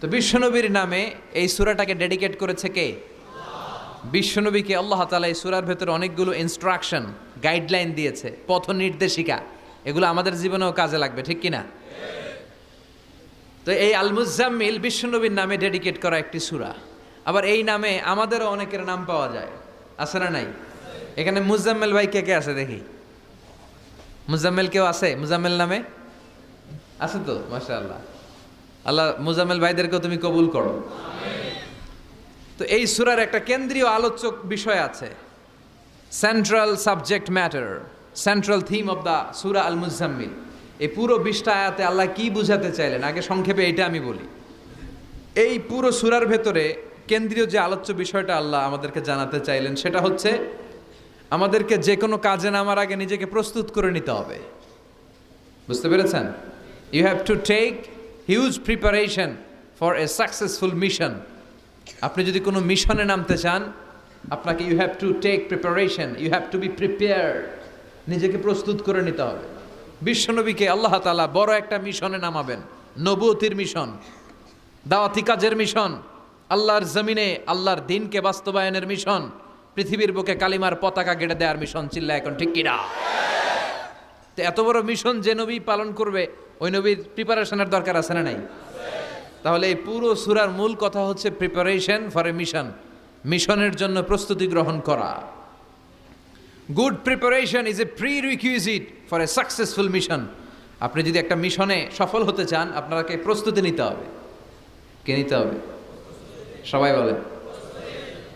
তো বিশ্বনবীর নামে এই সূরাটাকে ডেডিকেট করেছে কে? বিশ্বনবীকে আল্লাহ তাআলা এই সূরার ভেতরে অনেকগুলো ইনস্ট্রাকশন, গাইডলাইন দিয়েছে, পথ নির্দেশিকা। এগুলো আমাদের জীবনেও কাজে লাগবে, ঠিক কিনা? তো এই আল মুজাম্মিল বিশ্বনবীর নামে ডেডিকেট করা একটি সূরা। আবার এই নামে আমাদেরও অনেকের নাম পাওয়া যায়, আছে না নাই? এখানে মুজাম্মিল ভাই কে কে আছে দেখি? মুজাম্মিল কেউ আছে মুজাম্মিল নামে? আছে তো, মাশাআল্লাহ। আল্লাহ মুজাম্মিল ভাইদেরকেও তুমি কবুল করো। তো এই সূরার একটা কেন্দ্রীয় আলোচক বিষয় আছে, central subject matter, central theme of the সূরা আল মুজাম্মিল। এই পুরো 20টা আয়াতে আল্লাহ কি বুঝাতে চাইলেন, আগে সংক্ষেপে এটা আমি বলি। এই পুরো সূরার ভেতরে কেন্দ্রীয় যে আলোচ্য বিষয়টা আল্লাহ আমাদেরকে জানাতে চাইলেন সেটা হচ্ছে আমাদেরকে যে কোনো কাজে নামার আগে নিজেকে প্রস্তুত করে নিতে হবে। বুঝতে পেরেছেন? You have to take huge preparation for a successful mission. আপনি যদি কোনো মিশনে নামতে চান, আপনাকে you have to take preparation, you have to be prepared. নিজেকে প্রস্তুত করে নিতে হবে। বিশ্বনবীকে আল্লাহ তাআলা বড় একটা মিশনে নামাবেন, নবুয়তির মিশন, দাওয়াতি কাজের মিশন, আল্লাহর জমিনে আল্লাহর দ্বীনকে বাস্তবায়নের মিশন, পৃথিবীর বুকে কালিমার পতাকা গেড়ে দেওয়ার মিশন। চিল্লা এখন ঠিক কিনা? তো এত বড় মিশন যে নবী পালন করবে, ওই নবীর প্রিপারেশনের দরকার আছে না নাই? তাহলে এই পুরো সূরার মূল কথা হচ্ছে প্রিপারেশন ফর এ মিশন, মিশনের জন্য প্রস্তুতি গ্রহণ করা। Good preparation is a prerequisite for a successful mission. আপনি যদি একটা মিশনে সফল হতে চান, আপনাকে প্রস্তুতি নিতে হবে। কে নিতে হবে? সবাই বলেন।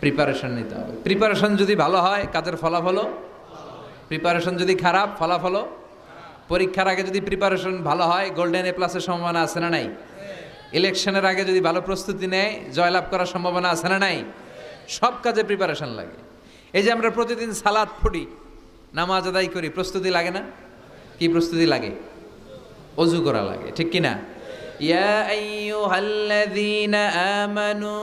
প্রিপারেশন নিতে হবে। প্রিপারেশন যদি ভালো হয়, কাজের ফলাফলও। প্রিপারেশন যদি খারাপ, ফলাফলও। পরীক্ষার আগে যদি প্রিপারেশন ভালো হয়, গোল্ডেন এ প্লাসের সম্ভাবনা আছে না নাই? ইলেকশনের আগে যদি ভালো প্রস্তুতি নেয় জয়লাভ করার সম্ভাবনা আছে না নাই? সব কাজে প্রিপারেশন লাগে। এই যে আমরা প্রতিদিন সালাত পড়ি, নামাজ আদায় করি, প্রস্তুতি লাগে না? কি প্রস্তুতি লাগে? অজু করা লাগে, ঠিক কি না? ইয়া আইয়ুহাল্লাযীনা আমানু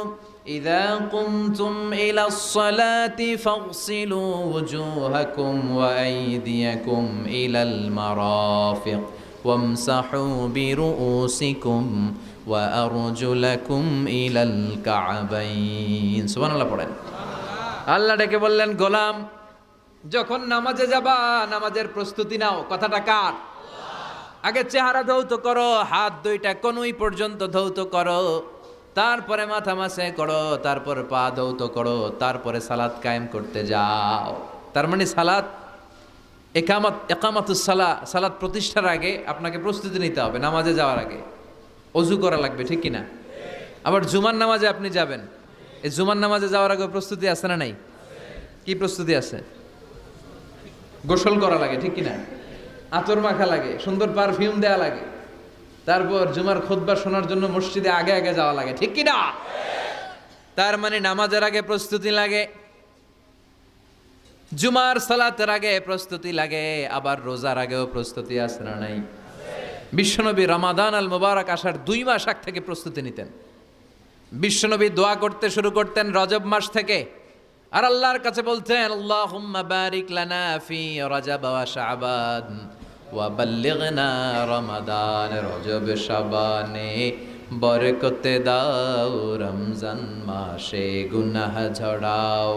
ইযা কুমতুম ইলাস সালাতি ফাগসিলু ওয়ুজুহাকুম ওয়া আইদিয়াকুম ইলাল মারাফিক ওয়ামসাহু বিরুউসিকুম ওয়া আরজুলাকুম ইলাল কা'বাইন। সুবহানাল্লাহ পড়েন। আল্লাহ ডেকে বললেন, গোলাম যখন নামাজে যাবা নামাজের প্রস্তুতি নাও। কথাটা কার? আগে চেহারা ধৌত করো, হাত দুইটা কনুই পর্যন্ত ধৌত করো, তারপরে মাথা মাসে করো, তারপর পা ধৌত করো, তারপরে সালাত কায়েম করতে যাও। তার মানে সালাত একামাতুস সালাত প্রতিষ্ঠার আগে আপনাকে প্রস্তুতি নিতে হবে। নামাজে যাওয়ার আগে অজু করা লাগবে, ঠিক কিনা? আবার জুমার নামাজে আপনি যাবেন, এই জুমার নামাজে যাওয়ার আগে প্রস্তুতি আছে না নাই? কি প্রস্তুতি আছে? গোসল করা লাগে, ঠিক কিনা? আতর মাখা লাগে, সুন্দর পারফিউম দেওয়া লাগে, তারপর জুমার খুতবা শোনার জন্য মসজিদে আগে আগে যাওয়া লাগে, ঠিক কিনা? তার মানে নামাজের আগে প্রস্তুতি লাগে, জুমার সালাতের আগে প্রস্তুতি লাগে, আবার রোজার আগেও প্রস্তুতি আছে না নাই? বিশ্বনবী রমাদান আল মুবারক আসার 2 মাস আগ থেকে প্রস্তুতি নিতেন। বিশ্বনবী দোয়া করতে শুরু করতেন রজব মাস থেকে, আর আল্লাহর কাছে বলতেন, আল্লাহুম্মা বারিক লানা ফি রজব ওয়া শাবান ওয়া বাল্লিগনা রমাদান। রজব শাবানে বরকতে দাও, রমজান মাসে গুনাহ ঝরাও।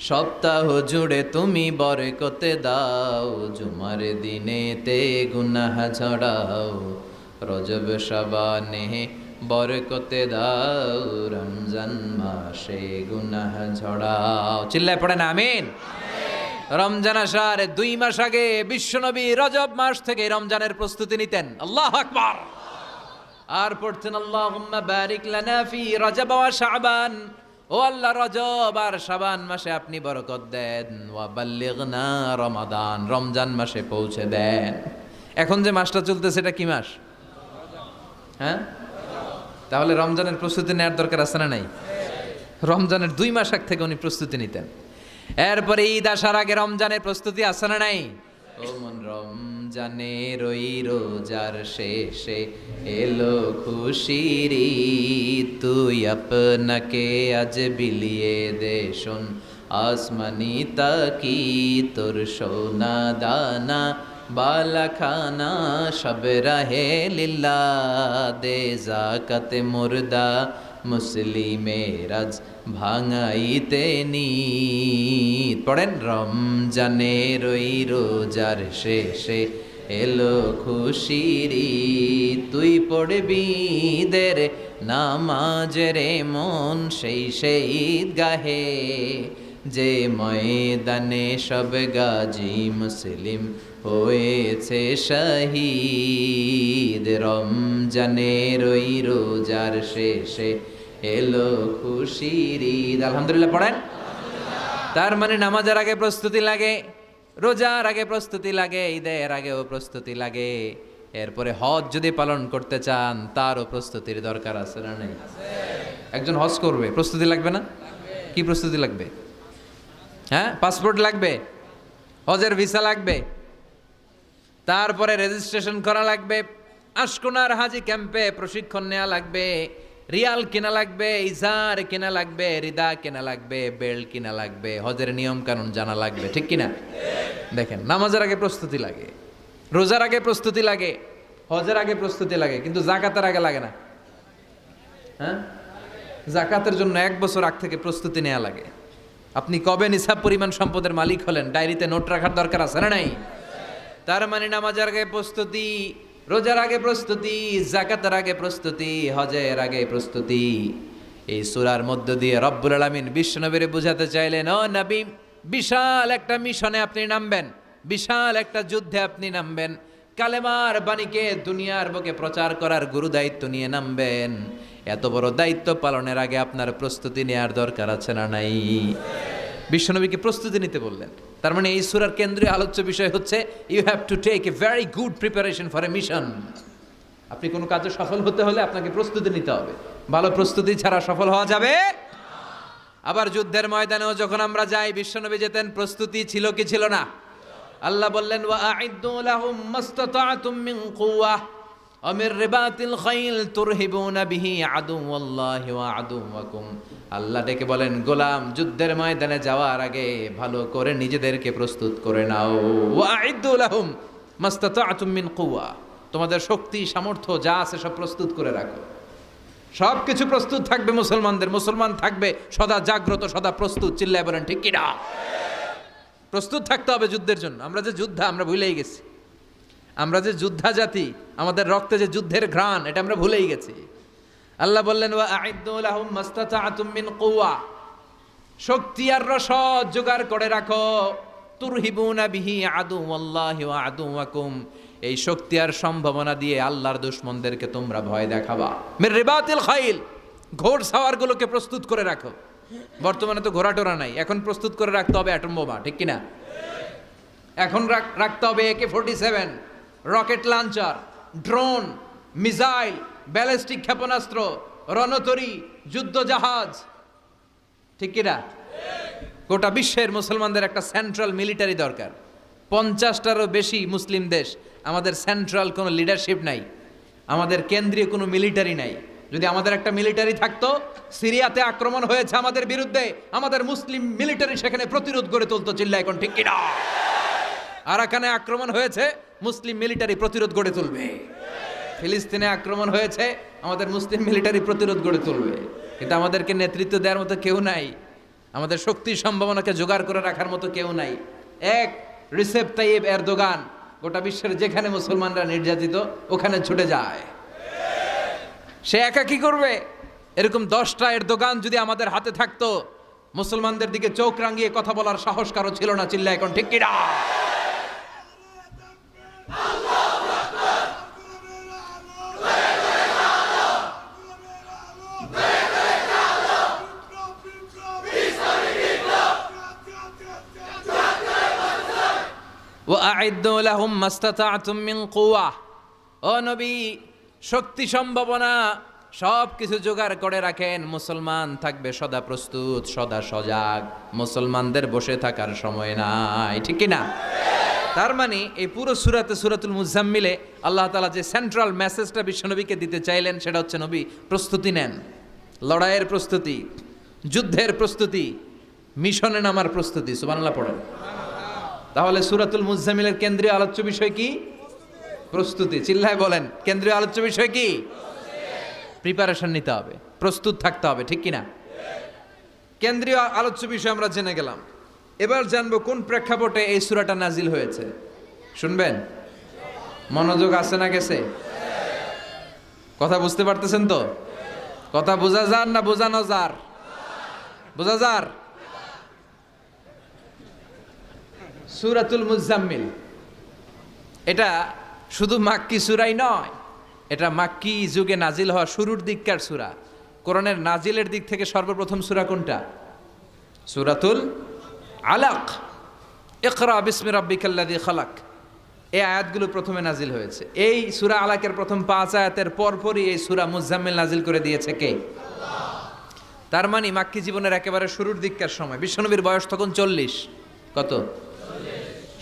সপ্তাহ জুড়ে তুমি বরকতে দাও, জুমার দিনেতে গুনাহ ঝরাও। রজব শাবানে বরকতে দাও, রমজান মাসে গুনাহ ঝরাও। চিল্লায় পড়েন আমিন। রমজান আসার 2 মাস আগে বিশ্বনবী রজব মাস থেকে রমজানের প্রস্তুতি নিতেন। আল্লাহু আকবার। আর পড়তেন, আল্লাহুম্মা বারিক লানা ফি রজব ওয়া শাবান। ও আল্লাহ, রজব আর শাবান মাসে আপনি বরকত দেন, ওয়া বাল্লিগনা রমাদান, রমজান মাসে পৌঁছে দেন। এখন যে মাসটা চলতেছে এটা কি মাস? হ্যাঁ, তাহলে রমজানের প্রস্তুতি নেওয়ার দরকার আছে না নাই? রমজানের 2 মাস আগ থেকে উনি প্রস্তুতি নিতেন। এরপরে ঈদ আসার আগে রমজানের প্রস্তুতি আছে না নাই? ও মন রমজানের ওই রোজার শেষে এলো খুশির ঈদ, তুই আপনাকে আজ বিলিয়ে দে শোন আসমানি তাকি, তোর সোনা দানা বালাখানা সব রাহে লিল্লা, দে জাকাতে মুর্দা মুসলিমের আজ ভাঙাইতে নিত। পড়েন, রমজানের ওই রোজার শেষে এলো খুশির ঈদ, তুই পড়বি দের নামাজের মন সেই ঈদ গাহে, যে ময়দানে সব গাজী মুসলিম হয়েছে শহীদ। রমজানের ওই রোজার শেষে এলো খুশির ঈদ। আলহামদুলিল্লাহ পড়েন। তার মানে নামাজের আগে প্রস্তুতি লাগে, রোজার আগে প্রস্তুতি লাগে, ঈদের আগেও প্রস্তুতি লাগে। এরপরে হজ যদি পালন করতে চান তারও প্রস্তুতির দরকার আছে না নেই? একজন হজ করবে, প্রস্তুতি লাগবে না? কি প্রস্তুতি লাগবে? হ্যাঁ, পাসপোর্ট লাগবে, হজের ভিসা লাগবে, তারপরে রেজিস্ট্রেশন করা লাগবে, আশকোনার হাজি ক্যাম্পে প্রশিক্ষণ নেওয়া লাগবে, রিয়াল কেনা লাগবে, ইজার কেনা লাগবে, রিদা কেনা লাগবে, বেল্ট কেনা লাগবে, হজের নিয়ম কানুন জানা লাগবে, ঠিক কিনা? দেখেন, নামাজের আগে প্রস্তুতি লাগে, রোজার আগে প্রস্তুতি লাগে, হজের আগে প্রস্তুতি লাগে, কিন্তু জাকাতের আগে লাগে না। হ্যাঁ, জাকাতের জন্য 1 বছর আগ থেকে প্রস্তুতি নেওয়া লাগে। আপনি কবে নিসাব পরিমাণ সম্পদের মালিক হলেন ডায়েরিতে নোট রাখার দরকার আছে না নাই? তার মানে নামাজের আগে প্রস্তুতি, রোজার আগে প্রস্তুতি, যাকাতের আগে প্রস্তুতি, হজের আগে প্রস্তুতি। এই সূরার মধ্য দিয়ে রব্বুল আলামিন বিশ্বনবীরে বুঝাতে চাইলেন, ও নবী, বিশাল একটা মিশনে আপনি নামবেন, বিশাল একটা যুদ্ধে আপনি নামবেন, কালেমার বাণীকে দুনিয়ার বুকে প্রচার করার গুরু দায়িত্ব নিয়ে নামবেন। এত বড় দায়িত্ব পালনের আগে আপনার প্রস্তুতি নেওয়ার দরকার আছে না নাই? বিশ্বনবীকে প্রস্তুতি নিতে বললেন। তার মানে এই সূরার কেন্দ্রীয় আলোচ্য বিষয় হচ্ছে you have to take a very good preparation for a mission. আপনি কোনো কাজে সফল হতে হলে আপনাকে প্রস্তুতি নিতে হবে, ভালো প্রস্তুতি ছাড়া সফল হওয়া যাবে। আবার যুদ্ধের ময়দানেও যখন আমরা যাই, বিশ্বনবী যেতেন, প্রস্তুতি ছিল কি ছিল না? আল্লাহ বললেন ওয়া আ'ইদ্দু লাহুম মাসতাতা'তুম মিন কুওয়াহ ওয়া মির রিবাতিল খাইল তুরহিবুনা বিহি আদুওয়াল্লাহি ওয়া আদুওয়াকুম। আল্লাহ ডেকে বলেন, গোলাম, যুদ্ধের ময়দানে যাওয়ার আগে ভালো করে নিজেদেরকে প্রস্তুত করে নাও। ওয়া আ'ইদ্দু লাহুম মাসতাতা'তুম মিন কুওয়াহ, তোমাদের শক্তি সামর্থ্য যা আছে সব প্রস্তুত করে রাখো। সব কিছু প্রস্তুত থাকবে মুসলমানদের, মুসলমান থাকবে সদা জাগ্রত, সদা প্রস্তুত। চিল্লায় বলেন ঠিক কি না? প্রস্তুত থাকতে হবে যুদ্ধের জন্য। আমরা যে যোদ্ধা, আমরা ভুলেই গেছি। আমরা যে যোদ্ধা জাতি, আমাদের রক্তে যে যুদ্ধের ঘ্রাণ, এটা আমরা ভুলেই গেছি। আল্লাহ বললেন ওয়া আ'ইদ্দু লাহুম মাসতাতা'তুম মিন কুওয়া, শক্তি আর রসদ জোগাড় করে রাখো। তুরহিবুনা বিহি আদুওয়াল্লাহি ওয়া আদুওয়াকুম, এই শক্তি আর সম্ভাবনা দিয়ে আল্লাহর দুশমনদেরকে তোমরা ভয় দেখাবা। মির রিবাতিল খাইল, ঘোড় সাওয়ারগুলোকে প্রস্তুত করে রাখো। বর্তমানে তো ঘোড়া টোরা নাই, এখন প্রস্তুত করে রাখতে হবে অ্যাটম বোমা, ঠিক কিনা? এখন রাখতে হবে AK-47, rocket launcher, drone, missile, ballistic ক্ষেপণাস্ত্র, রণতরী, যুদ্ধ জাহাজ, ঠিক কিনা? গোটা বিশ্বের মুসলমানদের একটা সেন্ট্রাল মিলিটারি দরকার। 50টারও বেশি মুসলিম দেশ, আমাদের সেন্ট্রাল কোনো লিডারশিপ নাই, আমাদের কেন্দ্রীয় কোনো মিলিটারি নাই। যদি আমাদের একটা মিলিটারি থাকতো, সিরিয়াতে আক্রমণ হয়েছে আমাদের বিরুদ্ধে, আমাদের মুসলিম মিলিটারি সেখানে প্রতিরোধ গড়ে তুলতো। চিল্লা এখন ঠিক কিনা? আরাকানে আক্রমণ হয়েছে, মুসলিম মিলিটারি প্রতিরোধ গড়ে তুলবে। ফিলিস্তিনে আক্রমণ হয়েছে, আমাদের মুসলিম মিলিটারি প্রতিরোধ গড়ে তুলবে। কিন্তু আমাদেরকে নেতৃত্ব দেওয়ার মতো কেউ নাই, আমাদের শক্তি সম্ভাবনাকে জোগাড় করে রাখার মতো কেউ নাই। এক রিসেপ তাইয়েব এরদোগান গোটা বিশ্বের যেখানে মুসলমানরা নির্যাতিত ওখানে ছুটে যায়। সে একা কি করবে? এরকম 10টা এরদোগান যদি আমাদের হাতে থাকতো, মুসলমানদের দিকে চোখ রাঙিয়ে কথা বলার সাহস কারো ছিল না। চিল্লা এখন ঠিক কিনা? ওয়া'আইদ্দু লাহুম মাসতাতা'তুম মিন কুওয়াহ, ও নবী, শক্তি সম্ভাবনা সব কিছু জোগাড় করে রাখেন। মুসলমান থাকবে সদা প্রস্তুত, সদা সজাগ। মুসলমানদের বসে থাকার সময় নাই, ঠিক কি না? তার মানে এই পুরো সূরাতে, সূরাতুল মুজাম্মিলে আল্লাহ তাআলা যে সেন্ট্রাল মেসেজটা বিশ্বনবীকে দিতে চাইলেন সেটা হচ্ছে, নবী প্রস্তুতি নেন। লড়াইয়ের প্রস্তুতি, যুদ্ধের প্রস্তুতি, মিশনে নামার প্রস্তুতি। সুবহানাল্লাহ পড়েন। তাহলে সূরাতুল মুজাম্মিলের কেন্দ্রীয় আলোচ্য বিষয় কি? প্রস্তুতি। চিল্লায় বলেন, কেন্দ্রীয় আলোচ্য বিষয় কি? প্রিপারেশন নিতে হবে, প্রস্তুত থাকতে হবে, ঠিক কিনা? কেন্দ্রীয় আলোচ্য বিষয় আমরা জেনে গেলাম। এবার জানবো কোন প্রেক্ষাপটে এই সূরাটা নাজিল হয়েছে। শুনবেন? মনোযোগ আছে না গেছে? কথা বুঝতে পারতেছেন তো? কথা বোঝা যার না বোঝানো যার? বোঝা যার? সূরাতুল মুজাম্মিল এটা শুধু মাক্কি সূরাই নয়, এটা মাক্কি যুগে নাজিল হওয়া শুরুর দিককার সূরা। কোরআনের নাজিলের দিক থেকে সর্বপ্রথম সূরা কোনটা? সূরাতুল আলাক। ইকরা বিসমি রাব্বিকাল্লাযী খালাক, এই আয়াতগুলো প্রথমে নাজিল হয়েছে। এই সূরা আলাকের প্রথম 5 আয়াতের পরপরই এই সূরা মুজাম্মিল নাজিল করে দিয়েছে কে? আল্লাহ। তার মানে মাক্কি জীবনের একেবারে শুরুর দিককার সময়। বিশ্বনবীর বয়স তখন 40। কত?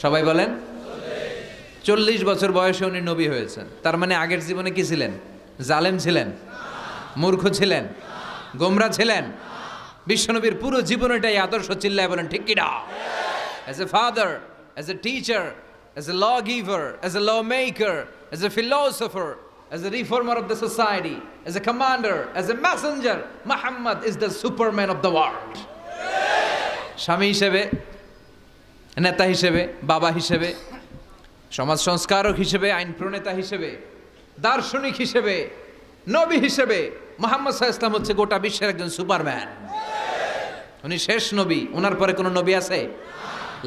সবাই বলেন 40 বছর বয়সে উনি নবী হয়েছেন। তার মানে আগের জীবনে কি ছিলেন? জালেম ছিলেন, মূর্খ ছিলেন, গোমরা ছিলেন। বিশ্বনবীর পুরো জীবনটাই আদর্শ। চিল্লায় বলেন ঠিক কিনা? As a father, as a teacher, as a lawgiver, as a lawmaker, as a philosopher, as a reformer of the society, as a commander, as a messenger, Muhammad is the superman of the world. স্বামী হিসেবে, নেতা হিসেবে, বাবা হিসেবে, সমাজ সংস্কারক হিসেবে, আইন প্রণেতা হিসেবে, দার্শনিক হিসেবে, নবী হিসেবে মুহাম্মদ সাল্লাল্লাহু আলাইহি ওয়াসাল্লাম হচ্ছে গোটা বিশ্বের একজন সুপারম্যান। উনি শেষ নবী, ওনার পরে কোনো নবী আছে?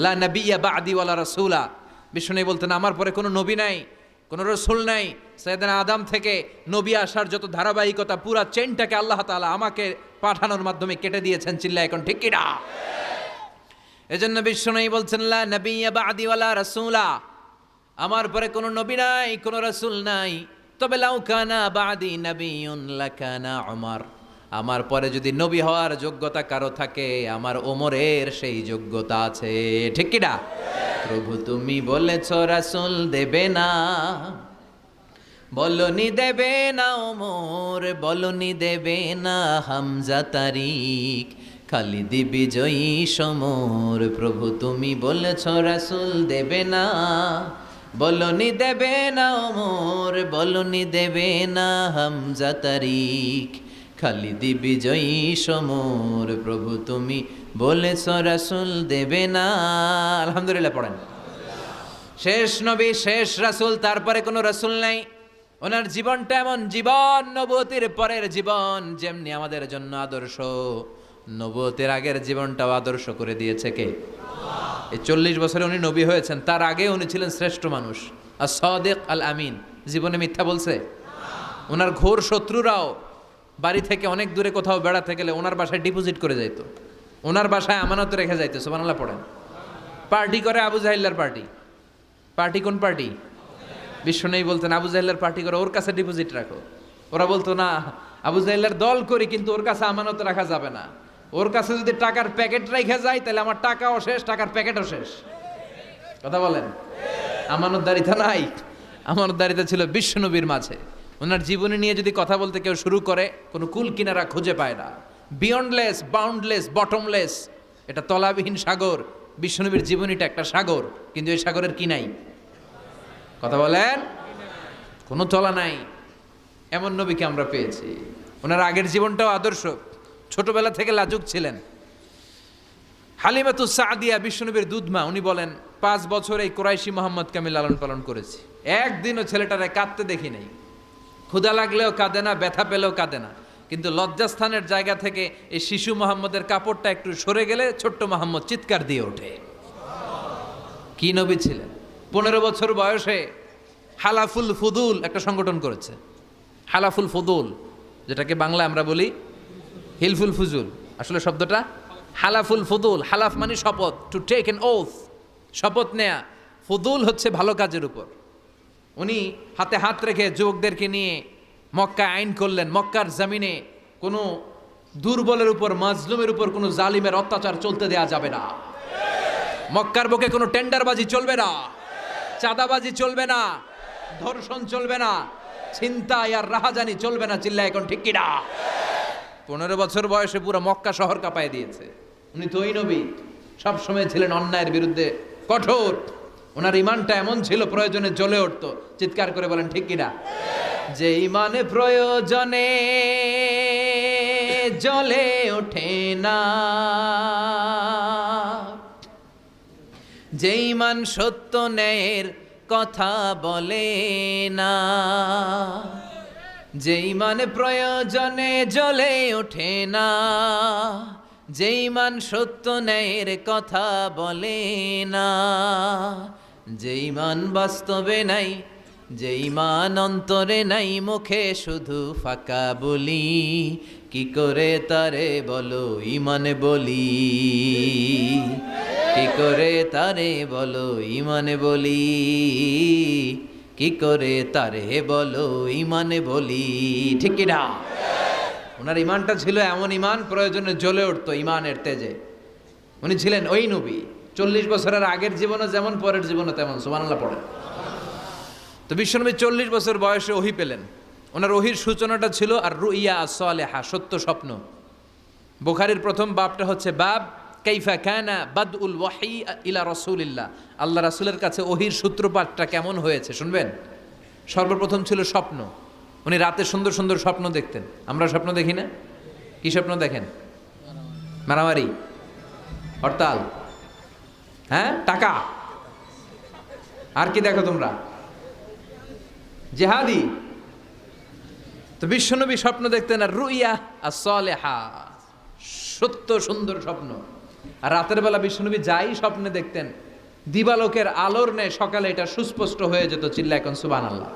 লা নাবিয়্যা বা'দি ওয়ালা রাসূলা। বিষ্ণু বলতেন, আমার পরে কোনো নবী নাই, কোনো রাসূল নাই। সাইয়েদনা আদম থেকে নবী আসার যত ধারাবাহিকতা, পুরা চেইনটাকে আল্লাহ তাআলা আমাকে পাঠানোর মাধ্যমে কেটে দিয়েছেন। চিল্লা এখন ঠিক কিনা? এজন্য বিষ্ণু বলছেন, লা নাবিয়্যা বা'দি ওয়ালা রাসূলা, আমার পরে কোনো নবী নাই, কোনো রাসূল নাই। তবে লাউ কানা বাদি নাবিয়ুন লাকানা উমর, আমার পরে যদি নবী হওয়ার যোগ্যতা কারো থাকে আমার ওমরের সেই যোগ্যতা আছে। ঠিক কি না? প্রভু তুমি বলেছ রাসূল দেবে না, বলনি দেবে না ওমর, বলনি দেবে না হামজা তারিক, খালিদ বিজয়ী সমর। প্রভু তুমি বলেছ রাসূল দেবে না, বলনি দেবে না ওমর, বলনি দেবে না হামজা তারিক, খালিদ বিজয়ী সমর। প্রভু তুমি বলেছ রাসূল দেবে না। আলহামদুলিল্লাহ পড়েন। শেষ নবী, শেষ রাসূল, তারপরে কোনো রাসূল নাই। ওনার জীবনটা এমন জীবন, নবুয়তের পরের জীবন যেমনি আমাদের জন্য আদর্শ, নবুয়তের আগের জীবনটাও আদর্শ করে দিয়েছে কে? এই 40 বছরে উনি নবী হয়েছেন, তার আগে উনি ছিলেন শ্রেষ্ঠ মানুষ, as-সাদিক আল-আমিন। জীবনে মিথ্যা বলছে? ওনার ঘোর শত্রুরাও বাড়ি থেকে অনেক দূরে কোথাও বেড়াতে গেলে ওনার বাসায় ডিপোজিট করে যাইত, ওনার বাসায় আমানত রেখে যাইতো। সুবহানাল্লাহ পড়েন। পার্টি করে আবু জাহিল্লার পার্টি। পার্টি কোন পার্টি? বিশ্ব নেই বলতেন আবু জাহিল্লার পার্টি করে ওর কাছে ডিপোজিট রাখো। ওরা বলতো না, আবু জাহিল্লার দল করি কিন্তু ওর কাছে আমানত রাখা যাবে না, ওর কাছে যদি টাকার প্যাকেট রেখে যায় তাহলে আমার টাকাও শেষ, টাকার প্যাকেটও শেষ। কথা বলেন। আমানতদারিতা নাই। আমানতদারিতা ছিল বিশ্বনবীর মাঝে। ওনার জীবনী নিয়ে যদি কথা বলতে কেউ শুরু করে কোনো কুল কিনারা খুঁজে পায় না। বিয়ন্ডলেস, বাউন্ডলেস, বটমলেস, এটা তলাবিহীন সাগর। বিশ্বনবীর জীবনীটা একটা সাগর, কিন্তু এই সাগরের কি নাই? কথা বলেন। কোনো তলা নাই। এমন নবীকে আমরা পেয়েছি। ওনার আগের জীবনটাও আদর্শ। ছোটবেলা থেকে লাজুক ছিলেন। হালিমাতুস সাদিয়া বিশ্বনবীর দুধমা, উনি বলেন 5 বছর এই কুরাইশি মোহাম্মদকে আমি লালন পালন করেছি, একদিনও ছেলেটারে কাঁদতে দেখি নাই। ক্ষুধা লাগলেও কাঁদে না, ব্যথা পেলেও কাঁদে না। কিন্তু লজ্জাস্থানের জায়গা থেকে এই শিশু মোহাম্মদের কাপড়টা একটু সরে গেলে ছোট্ট মোহাম্মদ চিৎকার দিয়ে ওঠে। কি নবী ছিলেন! 15 বছর বয়সে হালাফুল ফুদুল একটা সংগঠন করেছে। হালাফুল ফুদুল, যেটাকে বাংলা আমরা বলি হিলফুল ফুজুল, আসলে শব্দটা হালাফুল ফুদুল। হালাফ মানে শপথ, টু টেক এন ওথ, শপথ নেয়া। ফুদুল হচ্ছে ভালো কাজের উপর। উনি হাতে হাত রেখে যুবকদেরকে নিয়ে মক্কায় আইন করলেন, মক্কার জমিনে কোনো দুর্বলের উপর, মাজলুমের উপর কোনো জালিমের অত্যাচার চলতে দেয়া যাবে না। মক্কার বুকে কোনো টেন্ডারবাজি চলবে না, চাঁদাবাজি চলবে না, ধর্ষণ চলবে না, ছিনতাই আর রাহাজানি চলবে না। চিল্লা এখন ঠিক কিনা? 15 বছর বয়সে পুরো মক্কা শহর কাঁপায় দিয়েছে। উনি তো ওই নবী, সবসময় ছিলেন অন্যায়ের বিরুদ্ধে কঠোর। ওনার ইমানটা এমন ছিল প্রয়োজনে জ্বলে উঠতো। চিৎকার করে বলেন ঠিক কিনা? যে ইমানে প্রয়োজনে জ্বলে ওঠে না, যে ইমান সত্য ন্যায়ের কথা বলে না, যে ইমানে প্রয়োজনে জ্বলে ওঠে না, যে ইমান সত্য ন্যায়ের কথা বলে না, যে ইমান বাস্তবে নাই, যে ইমান অন্তরে নাই, মুখে শুধু ফাঁকা বলি, কি করে তারে বলো ইমানে বলি, কি করে তারে বলো ইমানে বলি, কি করে তারে বলো ইমানে বলি। ঠিক কি না? ওনার ইমানটা ছিল এমন ইমান, প্রয়োজনে জ্বলে উঠতো ইমানের তেজে। উনি ছিলেন ওই নবী। 40 বছরের আগের জীবনও যেমন, পরের জীবনও তেমন। সুবহানাল্লাহ পড়েন। তো বিশ্বনবী 40 বছর বয়সে ওহী পেলেন। ওনার ওহীর সূচনাটা ছিল আর রুইয়া আস-সালেহা, সত্য স্বপ্ন। বুখারীর প্রথম বাবটা হচ্ছে বাব কাইফা কানা বাদউল ওয়াহি ইলা রাসূলিল্লাহ। আল্লাহ রাসূলের কাছে ওহীর সূত্রপাতটা কেমন হয়েছে শুনবেন। সর্বপ্রথম ছিল স্বপ্ন। উনি রাতে সুন্দর সুন্দর স্বপ্ন দেখতেন। আমরা স্বপ্ন দেখি না? কি স্বপ্ন দেখেন? মারামারি, হরতাল, হ্যাঁ, টাকা। আর কি দেখো তোমরা? জিহাদি। তো বিশ্বনবী স্বপ্ন দেখতেন আর রুইয়া আস-সালেহা, সত্য সুন্দর স্বপ্ন। আর রাতের বেলা বিশ্বনবী যাই স্বপ্নে দেখতেন, দিবালোকের আলোর ন্যায় সকালে এটা সুস্পষ্ট হয়ে যেত। চিল্লা এখন সুবহানাল্লাহ।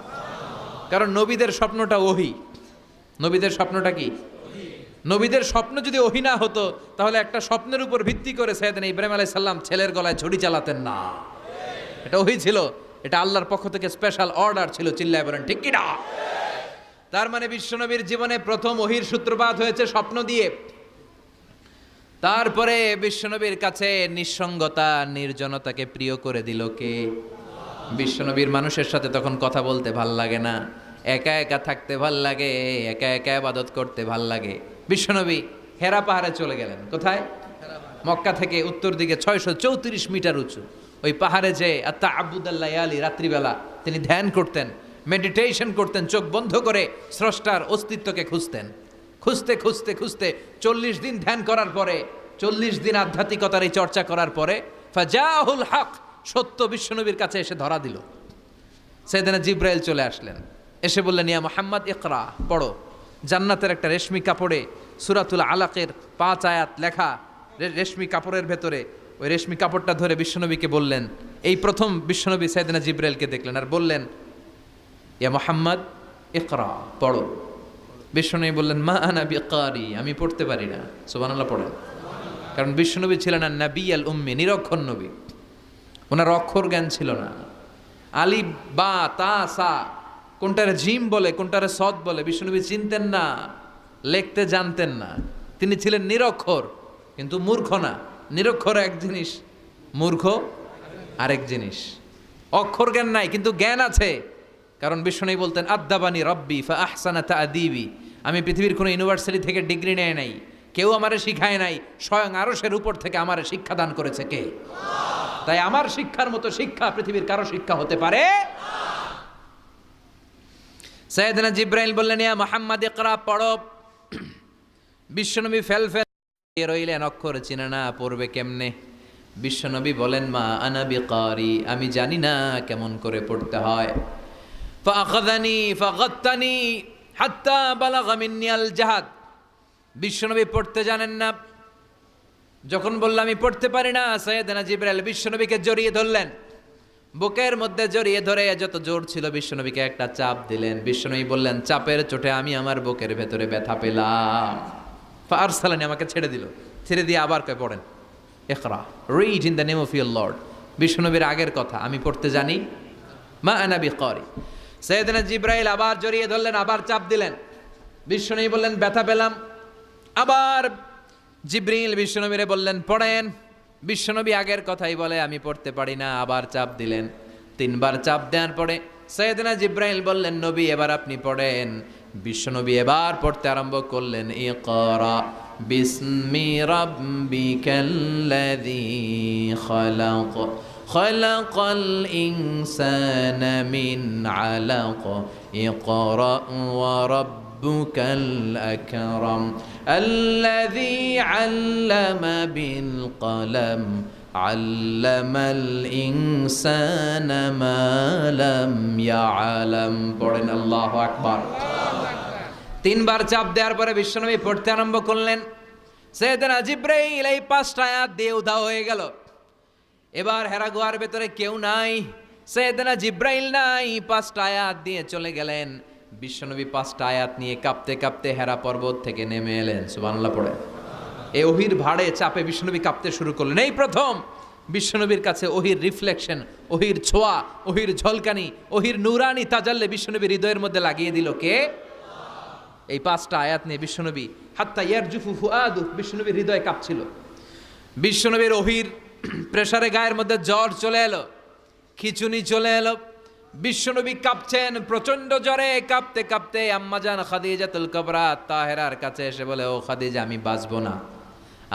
কারণ নবীদের স্বপ্নটা ওহী। নবীদের স্বপ্নটা কি? নবীদের স্বপ্ন যদি ওহী না হতো তাহলে একটা স্বপ্নের উপর ভিত্তি করে সাইয়েদনা ইব্রাহিম আলাইহিস সালাম ছেলের গলায় ছুরি চালাতেন না। এটা ওহী ছিল, এটা আল্লাহর পক্ষ থেকে স্পেশাল অর্ডার ছিল। চিল্লায় বলেন ঠিক কি না? তার মানে বিশ্বনবীর জীবনে প্রথম ওহির সূত্রপাত হয়েছে স্বপ্ন দিয়ে। তারপরে বিশ্বনবীর কাছে নিঃসঙ্গতা নির্জনতাকে প্রিয় করে দিল কে? বিশ্বনবীর মানুষের সাথে তখন কথা বলতে ভাল লাগে না, একা একা থাকতে ভাল লাগে, একা একা ইবাদত করতে ভাল লাগে। বিশ্বনবী হেরা পাহাড়ে চলে গেলেন। কোথায়? মক্কা থেকে উত্তর দিকে 634 মিটার উঁচু ওই পাহাড়ে যে আত্তা আবুদাল্লাহ আলী রাত্রিবেলা তিনি ধ্যান করতেন, মেডিটেশন করতেন, চোখ বন্ধ করে স্রষ্টার অস্তিত্বকে খুঁজতেন। খুঁজতে খুঁজতে খুঁজতে 40 দিন ধ্যান করার পরে, 40 দিন আধ্যাত্মিকতার এই চর্চা করার পরে ফাজাহুল হক, সত্য বিশ্বনবীর কাছে এসে ধরা দিল। সাইয়েদনা জিব্রাইল চলে আসলেন, এসে বললেন, ইয়া মুহাম্মদ ইকরা, পড়ো। জান্নাতের একটা রেশমি কাপড়ে সূরাতুল আলাকের 5 আয়াত লেখা, রেশমি কাপড়ের ভেতরে ওই রেশমি কাপড়টা ধরে বিশ্বনবীকে বললেন। এই প্রথম বিশ্বনবী সাইয়েদনা জিব্রাইলকে দেখলেন আর বললেন, ইয়া মুহাম্মদ ইকরা, পড়ো। বিশ্বনবী বললেন, মা আনা বিকারি, আমি পড়তে পারি না। সুবহানাল্লাহ পড়েন। কারণ বিশ্বনবী ছিলেন না নবী আল উম্মি, নিরক্ষর নবী, ওনার অক্ষর জ্ঞান ছিল না। আলিফ বা তা সা কোনটারে জিম বলে কোনটারে সদ বলে বিশ্বনবী চিনতেন না, লিখতে জানতেন না। তিনি ছিলেন নিরক্ষর, কিন্তু মূর্খ না। নিরক্ষর এক জিনিস, মূর্খ আরেক জিনিস। অক্ষর জ্ঞান নাই কিন্তু জ্ঞান আছে। কারণ বিশ্বনবী বলতেন, আদ্দাবানি রব্বি ফা আহসানা তা'দিবি, আমি পৃথিবীর কোনো ইউনিভার্সিটি থেকে ডিগ্রি নেয় নাই, কেউ আমারে শিখায় নাই, স্বয়ং আরশের উপর থেকে আমারে শিক্ষা দান করেছে কে? তাই আমার শিক্ষার মতো শিক্ষা পৃথিবীর কারো শিক্ষা হতে পারে। সাইয়েদনা জিব্রাইল বললেন, ইয়া মুহাম্মদ ইকরা, পড়ো। বিশ্বনবী ফেল রইলেন, অক্ষর চিনে না, পড়বে কেমনে? বিশ্বনবী বলেন, মা আনা বিকারি, আমি জানি না কেমন করে পড়তে হয়। ফাআখাযানি ফাগাত্তানি হাত্তা বালাগা মিন্নি আল জাহাদ। বিশ্বনবী পড়তে জানেন না। যখন বললাম আমি পড়তে পারি না, সাইয়েদনা জিব্রাইল বিশ্বনবীকে জড়িয়ে ধরলেন, বুকের মধ্যে জড়িয়ে ধরে যত জোর ছিল বিশ্বনবীকে একটা চাপ দিলেন। বিশ্বনবী বললেন, চাপের চোটে আমি আমার বুকের ভেতরে ব্যথা পেলাম। ফারসালানি, আমাকে ছেড়ে দিল। ছেড়ে দিয়ে আবার কয়, পড়েন, ইকরা, read in the name of your lord. বিশ্বনবীর আগের কথা, আমি পড়তে জানি, মা আনা বিকারি। সাইয়েদনা জিব্রাইল আবার জড়িয়ে ধরলেন, আবার চাপ দিলেন। বিশ্বনবী বললেন, ব্যথা পেলাম। আবার জিব্রিল বিশ্বনবীরে বললেন, পড়েন। বিশ্বনবী আগের কথাই বলে, আমি পড়তে পারি না। আবার চাপ দিলেন। 3 বার চাপ দেওয়ার পরে সাইয়েদনা জিব্রাইল বললেন, নবী এবার আপনি পড়েন। বিশ্বনবী এবার পড়তে আরম্ভ করলেন, ইকরা বিসমি রাব্বিকাল্লাযী খালাক খালাকাল ইনসানা মিন আলাক ইকরা ওয়া রাব্বুকাল আকরাম الذي علم بالقلم علم الإنسان ما لم يعلم। পড়েন আল্লাহু আকবার। 3 বার চাপ দেওয়ার পরে বিশ্বনবী পড়তে আরম্ভ করলেন। সাইয়েদনা জিব্রাইল এই 5টা আয়াত দিয়ে উধাও হয়ে গেল। এবার হেরা গুহার ভেতরে কেউ নাই, সাইয়েদনা জিব্রাইল নাই, 5টা আয়াত দিয়ে চলে গেলেন। বিশ্বনবী 5টা আয়াত নিয়ে কাঁপতে কাঁপতে হেরা পর্বত থেকে নেমে এলেন। সুবহানাল্লাহ পড়ে। এই ওহির ভাড়ে চাপে বিশ্বনবী কাঁপতে শুরু করলেন। এই প্রথম বিশ্বনবীর কাছে ওহির রিফ্লেকশন, ওহির ছোঁয়া, ওহির ঝলকানি, ওহির নূরানি তাজাল্লি বিশ্বনবীর হৃদয়ের মধ্যে লাগিয়ে দিল কে? এই 5টা আয়াত নিয়ে বিশ্বনবী হাত্তা ইয়ারজুফু ফুআদু, বিশ্বনবীর হৃদয় কাঁপছিল। বিশ্বনবীর ওহির প্রেসারে গায়ের মধ্যে জ্বর চলে এলো, খিচুনি চলে এলো। বিশ্বনবী কাঁপছেন প্রচন্ড জ্বরে। কাঁপতে কাঁপতে আম্মাজান খাদিজাতুল কুবরা তাহেরার কাছে এসে বলে, ও খাদিজা, আমি বাঁচবো না,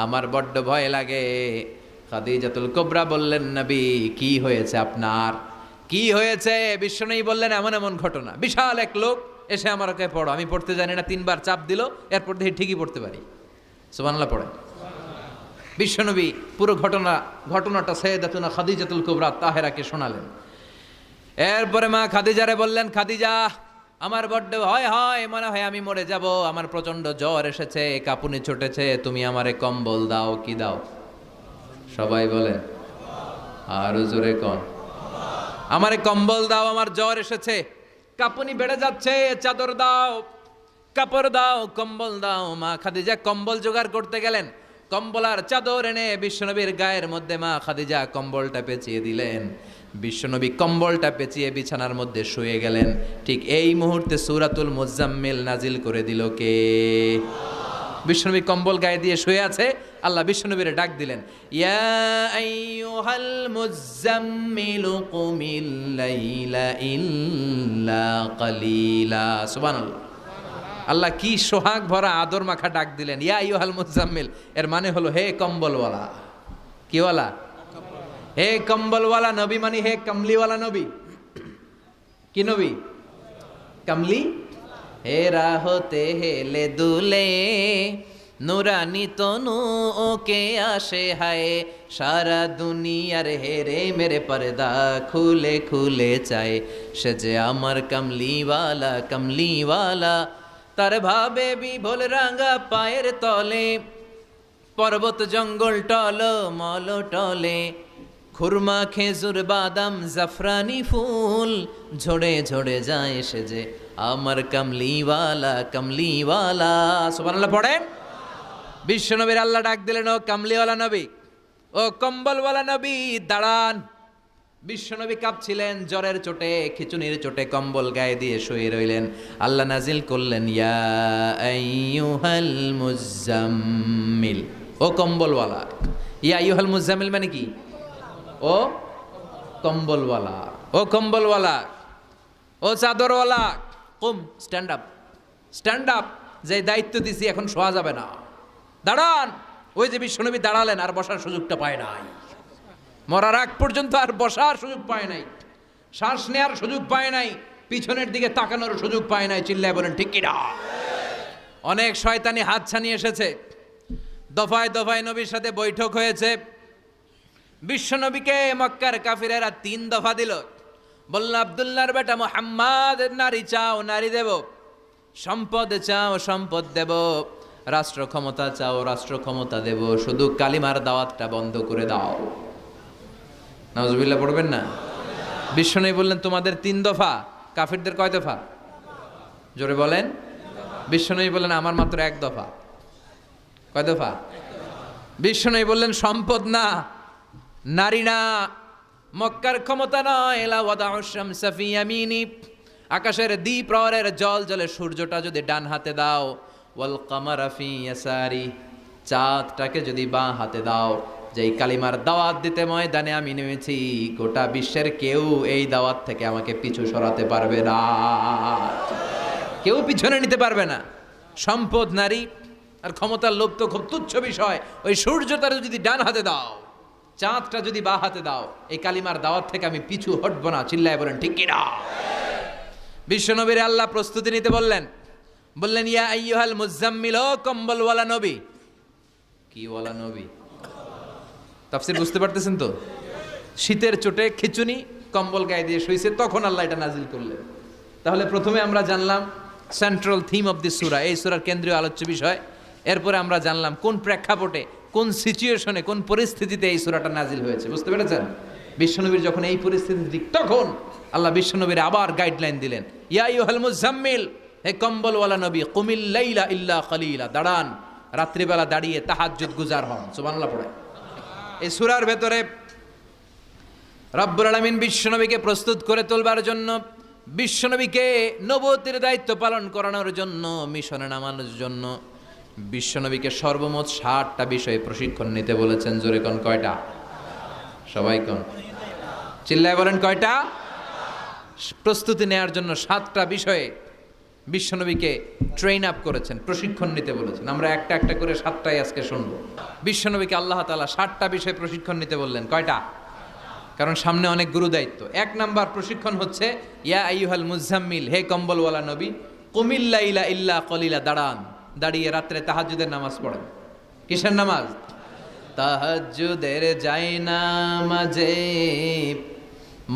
আমার বড্ড ভয় লাগে। খাদিজাতুল কুবরা বললেন, নবী কি হয়েছে আপনার, কি হয়েছে? বিশ্বনবী বললেন, এমন এমন ঘটনা। বিশাল এক লোক এসে আমার কাছে পড়ো, আমি পড়তে জানি না, 3 বার চাপ দিল, এরপর দেখি ঠিকই পড়তে পারি। সুবহানাল্লাহ পড়ে। বিশ্বনবী পুরো ঘটনাটা সাইয়েদাতুনা খাদিজাতুল কুবরা তাহেরাকে শোনালেন। এরপরে মা খাদিজারে বললেন, খাদিজা, আমার বড্ড ভয় হয়, মনে হয় আমি মরে যাব, আমার প্রচন্ড জ্বর এসেছে, কাঁপুনি ছুটেছে, তুমি আমারে কম্বল দাও। কি দাও? সবাই বলেন, আরো জোরে কোন, আমারে কম্বল দাও, আমার জ্বর এসেছে, কাঁপুনি বেড়ে যাচ্ছে, চাদর দাও, কাপড় দাও, কম্বল দাও। মা খাদিজা কম্বল জোগাড় করতে গেলেন। কম্বল আর চাদর এনে বিশ্বনবীর গায়ের মধ্যে মা খাদিজা কম্বলটা পেঁচিয়ে দিলেন। বিশ্বনবী কম্বলটা পেঁচিয়ে বিছানার মধ্যে শুয়ে গেলেন। ঠিক এই মুহূর্তে সূরাতুল মুজাম্মিল নাজিল করে দিল কে? বিশ্বনবী কম্বল গায়ে দিয়ে শুয়ে আছে, আল্লাহ বিশ্বনবীরে ডাক দিলেন, ইয়া আইয়ুহাল মুজাম্মিলু কুমিল লাইলা ইল্লা কালিলা। সুবহানাল্লাহ। আল্লাহ কি সোহাগ ভরা আদর মাখা ডাক দিলেন, ইয়া আইয়ুহাল মুজাম্মিল। এর মানে হলো হে কম্বলওয়ালা। কিওয়ালা? হে কম্বলওয়ালা নবী, মানে হে কমলিওয়ালা নবী। কি নবী? কমলি। হে রাহতে হেলে দুলে নুরানি তনু ওকে আসে হায়, সারা দুনিয়ার হেরে মেরে পর্দা খুলে খুলে চায়, সে যে আমার কমলিওয়ালা কমলিওয়ালা। তার ভাবে বিভোল রাঙা পায়ের তলে, পর্বত জঙ্গল টল মল টলে, খুরমা খেজুর বাদাম জাফরানি ফুল ঝরে ঝরে যায়, সে যে আমার কমলিওয়ালা কমলিওয়ালা। সুবহানাল্লাহ পড়েন। বিশ্বনবীর আল্লাহ ডাক দিলেন, ও কমলিওয়ালা নবী, ও কম্বলওয়ালা নবী, দাঁড়ান। বিশ্বনবী কাঁপছিলেন জ্বরের চোটে, খিচুনির চোটে, কম্বল গায়ে দিয়ে শুয়ে রইলেন। আল্লাহ নাজিল করলেন, ইয়া আইয়ুহাল মুজাম্মিল, ও কম্বলওয়ালা। ইয়া আইয়ুহাল মুজাম্মিল মানে কি? ও কম্বলওয়ালা, ও কম্বলওয়ালা, ও চাদরওয়ালা, কুম, স্ট্যান্ড আপ, স্ট্যান্ড আপ। যে দায়িত্ব দিছি এখন শোয়া যাবে না, দাঁড়ান। ওই যে বিশ্বনবী দাঁড়ালেন, আর বসার সুযোগটা পায় নাই। মরার আগ পর্যন্ত আর বসার সুযোগ পায় নাই, শ্বাস নেওয়ার সুযোগ পায় নাই, পিছনের দিকে তাকানোর সুযোগ পায় নাই। চিল্লায় বলেন ঠিক কিনা? অনেক শয়তানি হাত ছানিয়ে এসেছে, দফায় দফায় নবীর সাথে বৈঠক হয়েছে। বিশ্বনবীকে মক্কার কাফিরেরা 3 দফা দিল। বলল, আব্দুল্লাহর বেটা মুহাম্মদ, নারী চাও নারী দেব, সম্পদ চাও সম্পদ দেব, রাষ্ট্র ক্ষমতা চাও রাষ্ট্র ক্ষমতা দেব, শুধু কালিমার দাওয়াতটা বন্ধ করে দাও। নাউজুবিল্লাহ পড়বেন না? বিশ্বনবী বললেন, তোমাদের 3 দফা, কাফিরদের কয় দফা? জোরে বলেন। বিশ্বনবী বললেন, আমার মাত্র 1 দফা। কয় দফা? বিশ্বনবী বললেন, সম্পদ না, নারী না, মক্কার ক্ষমতা নয়, লা ওয়াদাউ শামসা ফি ইয়ামিনি, আকাশের দ্বিপ্রহরের জল জলে সূর্যটা যদি ডান হাতে দাও, ওয়াল কামারা ফি ইয়াসারি, চাঁদটাকে যদি বাঁ হাতে দাও, যেই কালিমার দাওয়াত দিতে ময়দানে আমি নেমেছি, গোটা বিশ্বের কেউ এই দাওয়াত থেকে আমাকে পিছু সরাতে পারবে না, কেউ পিছনে নিতে পারবে না। সম্পদ, নারী আর ক্ষমতার লোভ তো খুব তুচ্ছ বিষয়। ওই সূর্যটা যদি ডান হাতে দাও, চাঁদটা যদি বাঁ হাতে দাও, এই কালিমার দাওয়াত থেকে আমি পিছু হটব না। চিল্লায় বলেন ঠিক কিনা? বিশ্বনবীর আল্লাহ প্রস্তুতি নিতে বললেন, বললেন, ইয়া আইয়ুহাল মুজাম্মিল, ও কম্বলওয়ালা নবী। কি ওয়ালা নবী? তাফসীর বুঝতে পারতেছেন তো? শীতের চোটে খিচুনি, কম্বল গায়ে দিয়ে শুইছে, তখন আল্লাহ এটা নাজিল করলেন। তাহলে প্রথমে আমরা জানলাম সেন্ট্রাল থিম অফ দিস সূরা, এই সূরার কেন্দ্রীয় আলোচ্য বিষয়। এরপরে আমরা জানলাম কোন প্রেক্ষাপটে, কোন সিচুয়েশনে, কোন পরিস্থিতিতে এই সূরাটা নাজিল হয়েছে। বুঝতে পেরেছেন? বিশ্বনবীর যখন এই পরিস্থিতি, তখন আল্লাহ বিশ্বনবীর আবার গাইডলাইন দিলেন, ইয়া আইয়ুহাল মুজাম্মিল, হে কম্বলওয়ালা নবী, কুমিল লাইলা ইল্লা কালিলা, দাঁড়ান, রাত্রিবেলা দাঁড়িয়ে তাহাজ্জুদ গুজার হন। সুবহানাল্লাহ পড়ে। এই সূরার ভেতরে রব্বুল আলামিন বিশ্বনবীকে প্রস্তুত করে তোলবার জন্য, বিশ্বনবীকে নবুয়তের দায়িত্ব পালন করানোর জন্য, মিশনে নামানোর জন্য বিশ্বনবীকে সর্বমোট 60টা বিষয়ে প্রশিক্ষণ নিতে বলেছেন। জোরে কোন কয়টা? সবাই কোন? চিল্লায় বলেন কয়টা? প্রস্তুতি নেওয়ার জন্য 7টা বিষয়ে বিশ্বনবীকে ট্রেন আপ করেছেন, প্রশিক্ষণ নিতে বলেছেন। আমরা একটা একটা করে 7টাই আজকে শুনবো। বিশ্বনবীকে আল্লাহ তাআলা 7টা বিষয়ে প্রশিক্ষণ নিতে বললেন। কয়টা? কারণ সামনে অনেক গুরু দায়িত্ব। 1 নাম্বার প্রশিক্ষণ হচ্ছে, ইয়া আইয়ুহাল মুজাম্মিল, হে কম্বলওয়ালা নবী, কুমিল লাইলা ইল্লা কলিলা, দাঁড়ান, দাঁড়িয়ে রাত্রে তাহাজ্জুদের নামাজ পড়েন। কিসের নামাজ? তাহাজ্জুদের জায়নামাজে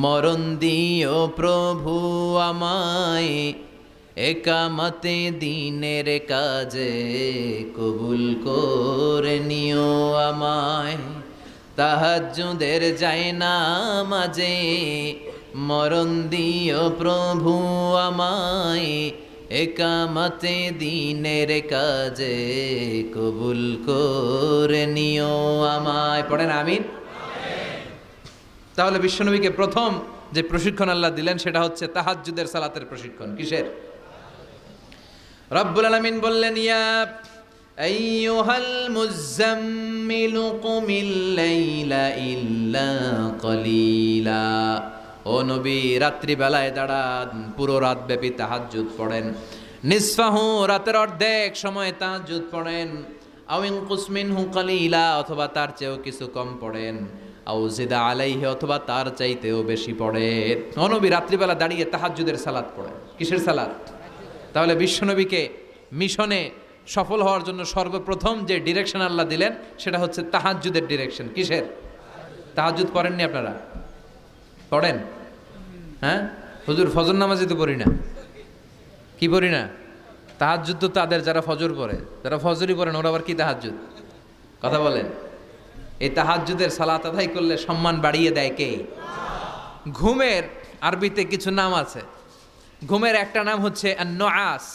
মরণ দিও প্রভু আমায়, একামতে দিনের কাজে কবুল করে নিও আমায়। তাহাজ্জুদের জায়নামাজে মরণ দিও প্রভু আমায়, একামতে দিনের কাজে কবুল করে নিও আমায়। পড়েন আমিন। তাহলে বিশ্বনবীকে প্রথম যে প্রশিক্ষণ আল্লাহ দিলেন সেটা হচ্ছে তাহাজ্জুদের সালাতের প্রশিক্ষণ। কিসের? রব্বুল আলামিন বললেন, ইয়া আইয়ুহাল মুযাম্মিলু কুমিল লাইলা ইল্লা কলিলা। ও নবী, রাত্রি বেলায় দাঁড়ান, পুরো রাত ব্যাপী তাহাজ্জুদ পড়েন। নিসফাহু, রাতের অর্ধেক সময় তাহাজ্জুদ পড়েন। আও ইনকুস মিনহু কলিলা, অথবা তার চেয়েও কিছু কম পড়েন। আও জিদা আলাইহি, অথবা তার চাইতেও বেশি পড়েন। ও নবী, রাত্রিবেলা দাঁড়িয়ে তাহাজ্জুদের সালাত পড়েন। কিসের সালাত? তাহলে বিশ্বনবীকে মিশনে সফল হওয়ার জন্য সর্বপ্রথম যে ডিরেকশন আল্লাহ দিলেন সেটা হচ্ছে তাহাজ্জুদের ডিরেকশন। কিসের? তাহাজ্জুদ পড়েননি আপনারা? পড়েন? হ্যাঁ হুজুর, ফজর নামাজই তো পড়ি না। কি পড়ি না? তাহাজ্জুদ তো তাদের যারা ফজর পড়ে, যারা ফজরই পড়েন ওরা আবার কি তাহাজ্জুদ? কথা বলেন। এই তাহাজ্জুদের সালাত আদায় করলে সম্মান বাড়িয়ে দেয় কে? ঘুমের আরবিতে কিছু নাম আছে। ঘুমের একটা নাম হচ্ছে নুআস।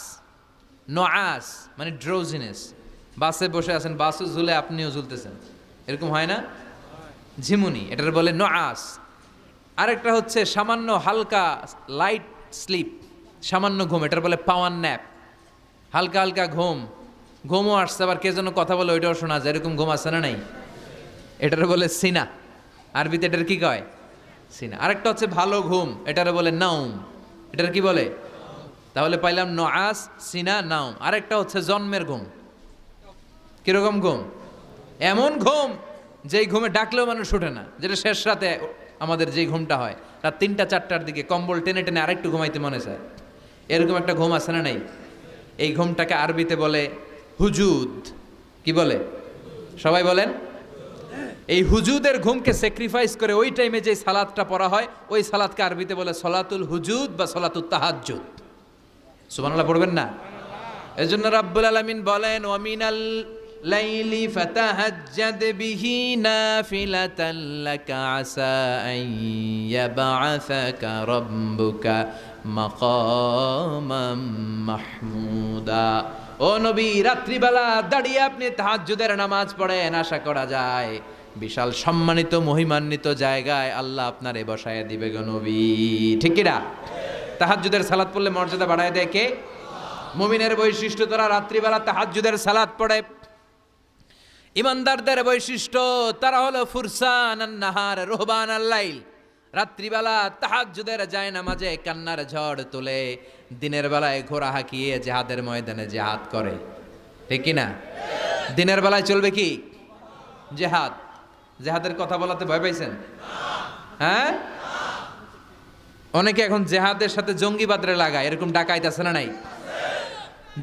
নুআস মানে ড্রোজিনেস। বাসে বসে আছেন, বাসও ঝুলে আপনিও ঝুলতেছেন, এরকম হয় না? ঝিমুনি, এটার বলে নুআস। আরেকটা হচ্ছে সামান্য হালকা লাইট স্লিপ, সামান্য ঘুম, এটার বলে পাওয়ার ন্যাপ। হালকা হালকা ঘুম, ঘুমও আসছে, আবার কে যেন কথা বলে ওইটাও শোনা যায়, এরকম ঘুম আসছে না? নাই, এটার বলে সিনা। আরবিতে এটার কি কয়? সিনা। আরেকটা হচ্ছে ভালো ঘুম, এটার বলে নাউম। এটার কি বলে? তাহলে পাইলাম নুআস, সিনা, নাউম। আরেকটা হচ্ছে জন্মের ঘুম। কিরকম ঘুম? এমন ঘুম যেই ঘুমে ডাকলেও মানুষ ওঠে না, যেটা শেষ রাতে আমাদের যেই ঘুমটা হয়, রাত 3টা-4টার দিকে কম্বল টেনে টেনে আরেকটু ঘুমাইতে মনে চায়, এরকম একটা ঘুম আছে না? নাই। এই ঘুমটাকে আরবিতে বলে হুজুদ। কি বলে? সবাই বলেন। এই হুজুদের ঘুমকে স্যাক্রিফাইস করে ওই টাইমে যে সালাতটা পড়া হয়, ওই সালাতকে আরবিতে বলে সলাতুল হুজুদ বা সলাতুত তাহাজ্জুদ। সুবহানাল্লাহ পড়বেন না? এজন্য রাব্বুল আলামিন বলেন, ওয়া মিনাল লাইলি ফাতাহাজ্জাদ বিহি নাফিলাতান লাকা আসা আন ইয়াবআসাকা রাব্বুকা মাকামাম মাহমুদা। ও নবী, রাত্রিবেলা দাঁড়িয়ে আপনি তাহাজ্জুদের নামাজ পড়েন, আশা করা যায় বিশাল সম্মানিত মহিমান্বিত জায়গায় আল্লাহ আপনারে বসায় দিবে গো নবী। ঠিক কি না? তাহাজ্জুদের সালাত পড়লে মর্যাদা বাড়ায় দেয় কে? মুমিনের বৈশিষ্ট্য, তারা রাত্রিবেলা তাহাজ্জুদের সালাত পড়ে। ইমানদারদের বৈশিষ্ট্য, তারা হলো ফুরসানান নাহার রুহবানাল লাইল। রাত্রিবেলা তাহাজ্জুদের যায় নামাজে কান্নার ঝড় তোলে, দিনের বেলায় ঘোড়া হাঁকিয়ে জিহাদের ময়দানে জিহাদ করে। ঠিক কি না? দিনের বেলায় চলবে কি? জিহাদ। জিহাদের কথা বলাতে ভয় পাইছেন? হ্যাঁ, অনেকে এখন জেহাদের সাথে জঙ্গিবাদরে লাগায়, এরকম ডাকাইত আছে না? নাই।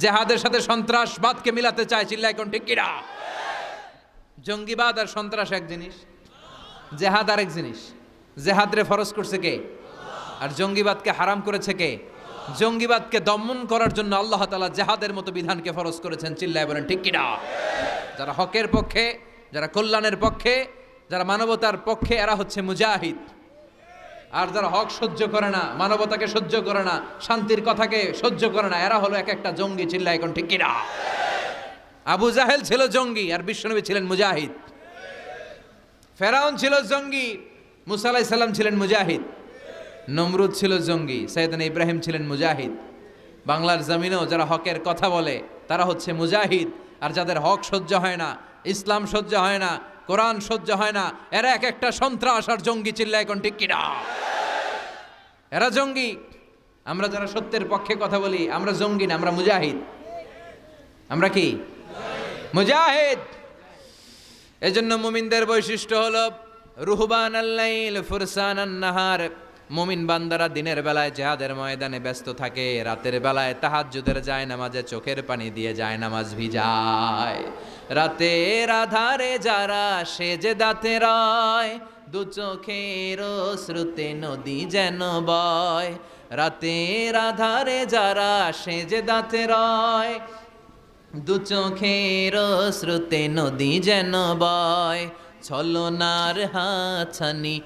জেহাদের সাথে সন্ত্রাসবাদকে মিলাতে চায়, চিল্লায় কোন ঠিক কিনা? জঙ্গিবাদ আর সন্ত্রাস এক জিনিস, জেহাদ আরেক জিনিস। জেহাদরে ফরজ করছে কে? আর জঙ্গিবাদকে হারাম করেছে কে? জঙ্গিবাদকে দমন করার জন্য আল্লাহ তাআলা জেহাদের মতো বিধানকে ফরজ করেছেন। চিল্লায় বলেন ঠিক কিনা? যারা হকের পক্ষে, যারা কল্যাণের পক্ষে, যারা মানবতার পক্ষে, এরা হচ্ছে মুজাহিদ। আর যারা হক সহ্য করে না, মানবতাকে সহ্য করে না, শান্তির কথাকে সহ্য করে না, এরা হলো এক একটা জঙ্গি। চিল্লায় এখন ঠিক কিনা? আবু জাহেল ছিল জঙ্গি আর বিশ্বনবী ছিলেন মুজাহিদ। ফেরাউন ছিল জঙ্গি, মুসা আলাইহিস সালাম ছিলেন মুজাহিদ। নমরুদ ছিল জঙ্গি, সাইয়েদনা ইব্রাহিম ছিলেন মুজাহিদ। বাংলার জমিনেও যারা হকের কথা বলে তারা হচ্ছে মুজাহিদ। আর যাদের হক সহ্য হয় না, ইসলাম সহ্য হয় না, কোরআন সহ্য হয় না, এরা এক একটা সন্ত্রাস আর জঙ্গি। চিল্লায় এখন ঠিক কিনা? এরা জঙ্গি। আমরা যারা সত্যের পক্ষে কথা বলি, আমরা জঙ্গি না, আমরা মুজাহিদ। আমরা কি? মুজাহিদ। এজন্য মুমিনদের বৈশিষ্ট্য হলো রুহবানাল লাইল ফুরসানান নাহার। মুমিন বান্দারা দিনের বেলায় জিহাদের ময়দানে ব্যস্ত থাকে, রাতের বেলায় তাহাজ্জুদের যায় নামাজে চোখের পানি দিয়ে যায় নামাজ ভিজায়। রাতের আধারে যারা সেজদাতে রয়, দু চোখের শ্রুতে নদী যেন বয়। রাতের আধারে যারা সেজদাতে রয়, দু চোখের শ্রুতে নদী যেন বয়। ছলনার হাতছানি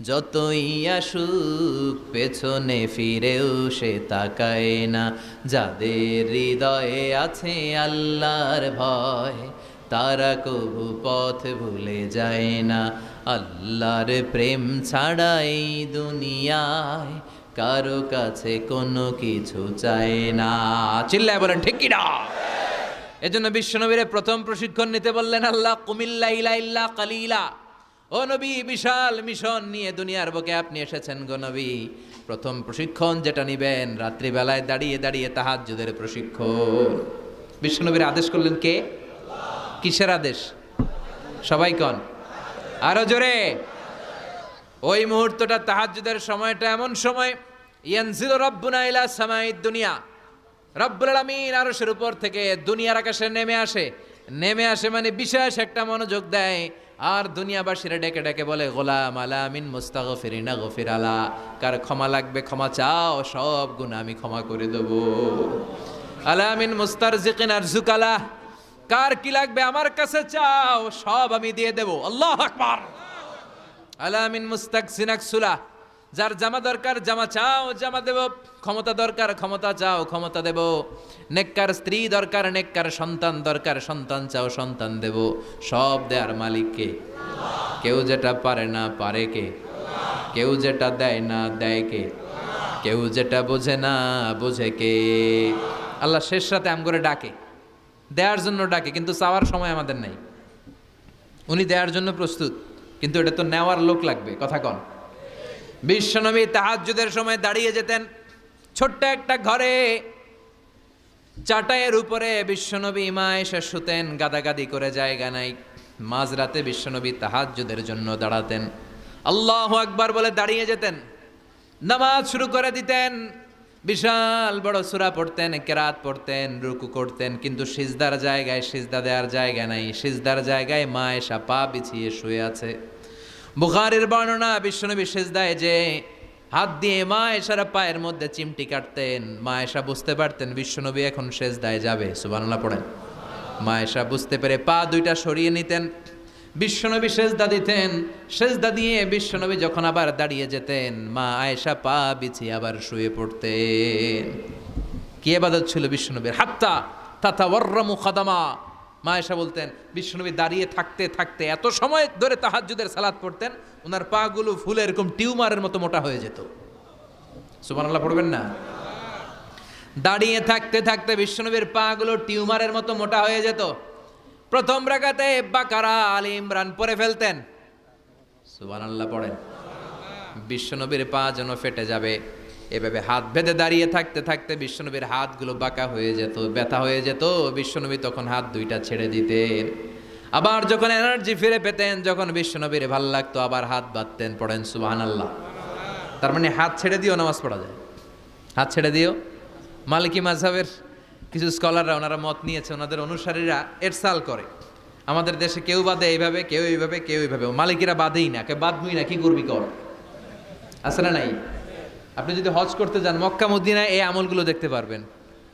যতই আসুক, পেছনে ফিরেও সে তাকায় না। যাদের হৃদয়ে আছে আল্লাহর ভয়, তারা কবু পথ ভুলে যায় না। আল্লাহর প্রেম ছাড়া এই দুনিয়ায় কারো কাছে কোনো কিছু চায় না। চিল্লায় বলেন ঠিক কিনা? এজন্য বিশ্বনবীরে প্রথম প্রশিক্ষণ নিতে বললেন আল্লাহ, কুমিল্লাইলা ইল্লা কালিলা। ও নবী, বিশাল মিশন নিয়ে দুনিয়ার বুকে আপনি এসেছেন গো নবী। প্রথম প্রশিক্ষণ যেটা নিবেন, রাত্রিবেলায় দাঁড়িয়ে দাঁড়িয়ে তাহাজ্জুদের প্রশিক্ষণ। বিশ্বনবীর আদেশ করলেন কে? কিসের আদেশ? সবাই কন আরো জোরে। ওই মুহূর্তটা তাহাজ্জুদের সময়টা এমন সময়, ইয়ানজিলু রাব্বুনা ইলা সামাইদ দুনিয়া, রব্বুল আলামিন আরশের উপর থেকে দুনিয়ার আকাশে নেমে আসে মানে বিশেষ একটা মনোযোগ দেয়। আর দুনিয়াবাসীরা ডেকে ডেকে বলে, গোলাম আলামিন মুস্তাগফিরিনা গফির আলা, কার ক্ষমা লাগবে ক্ষমা চাও, সব গুনাহ আমি ক্ষমা করে দেব। আলামিন মুস্তারজিকিন আরজুকালা, কার কি লাগবে আমার কাছে চাও, সব আমি দিয়ে দেব। আল্লাহু আকবার। আলামিন মুস্তাকসিনাক সুলা, যার জামা দরকার জামা চাও জামা দেব, ক্ষমতা দরকার ক্ষমতা চাও ক্ষমতা দেব, নেককার স্ত্রী দরকার নেককার সন্তান দরকার সন্তান চাও সন্তান দেব। সব দেয়ার মালিক কে? কেউ যেটা পারে না পারে কে? কেউ যেটা দেয় না দেয় কে? কেউ যেটা বোঝে না বোঝে কে? আল্লাহ শেষ রাতে আম করে ডাকে, দেওয়ার জন্য ডাকে, কিন্তু চাওয়ার সময় আমাদের নাই। উনি দেওয়ার জন্য প্রস্তুত, কিন্তু এটা তো নেওয়ার লোক লাগবে। কথা কন। বিশ্বনবী তাহাজ্জুদের সময় দাঁড়িয়ে যেতেন ছোট্ট একটা ঘরে, চাটাইয়ের উপরে বিশ্বনবী মা এসে শুতেন, গাদাগাদি করে জায়গা নাই। মাঝরাতে বিশ্বনবী তাহাজ্জুদের জন্য দাঁড়াতেন, আল্লাহু আকবার বলে দাঁড়িয়ে যেতেন, নামাজ শুরু করে দিতেন। বিশাল বড় সূরা পড়তেন, কেরাত পড়তেন, রুকু করতেন, কিন্তু সিজদার জায়গায় সিজদা দেওয়ার জায়গা নাই। সিজদার জায়গায় মা এসা পা বিছিয়ে শুয়ে আছে। বুখারীর বর্ণনা, বিশ্বনবী সিজদায় যে হাত দিয়ে মা এসার পায়ের মধ্যে চিমটি কাটতেন, মা এসা বুঝতে পারতেন বিশ্বনবী এখন সিজদায় যাবে। সুবহানাল্লাহ পড়েন। মা এসা বুঝতে পেরে পা দুইটা সরিয়ে নিতেন, বিশ্বনবী সিজদা দিতেন। সিজদা দিয়ে বিশ্বনবী যখন আবার দাঁড়িয়ে যেতেন, মা আয়েশা পা বিছিয়ে আবার শুয়ে পড়তেন। কি ইবাদত ছিল বিশ্বনবীর! হাত্তা তাতাওয়াররামু খাদামা। মা আয়েশা বলতেন বিশ্বনবী দাঁড়িয়ে থাকতে থাকতে এত সময় ধরে তাহাজ্জুদের সালাত পড়তেন, ওনার পা গুলো ফুলে এরকম টিউমারের মতো মোটা হয়ে যেত। সুবহানাল্লাহ পড়বেন না? দাঁড়িয়ে থাকতে থাকতে বিশ্বনবীর পা গুলো টিউমারের মতো মোটা হয়ে যেত। প্রথম রাকাতে বাকারা আলে ইমরান পড়ে ফেলতেন। সুবহানাল্লাহ পড়েন। বিশ্বনবীর পা যেন ফেটে যাবে, এভাবে হাত বেঁধে দাঁড়িয়ে থাকতে থাকতে বিশ্বনবীর হাতগুলো বাঁকা হয়ে যেত, ব্যথা হয়ে যেত। বিশ্বনবী তখন হাত দুইটা ছেড়ে দিতেন। আবার যখন এনার্জি ফিরে পেতেন, যখন বিশ্বনবীর ভাল লাগতো, আবার হাত বাঁধতেন। পড়েন সুবহানাল্লাহ। তার মানে হাত ছেড়ে দিও নামাজ পড়া যায়। হাত ছেড়ে দিও। মালিকি মাযহাবের কিছু স্কলাররা ওনারা মত নিয়েছে, ওনাদের অনুসারীরা এরসাল করে। আমাদের দেশে কেউ বাঁধে এইভাবে, কেউ এইভাবে, কেউ এইভাবে। মালিকিরা বাঁধেই না, কে বাঁধবই না, কি করবি কর। আছে না নাই? আপনি যদি হজ করতে যান মক্কা মদিনায় এই আমলগুলো দেখতে পারবেন।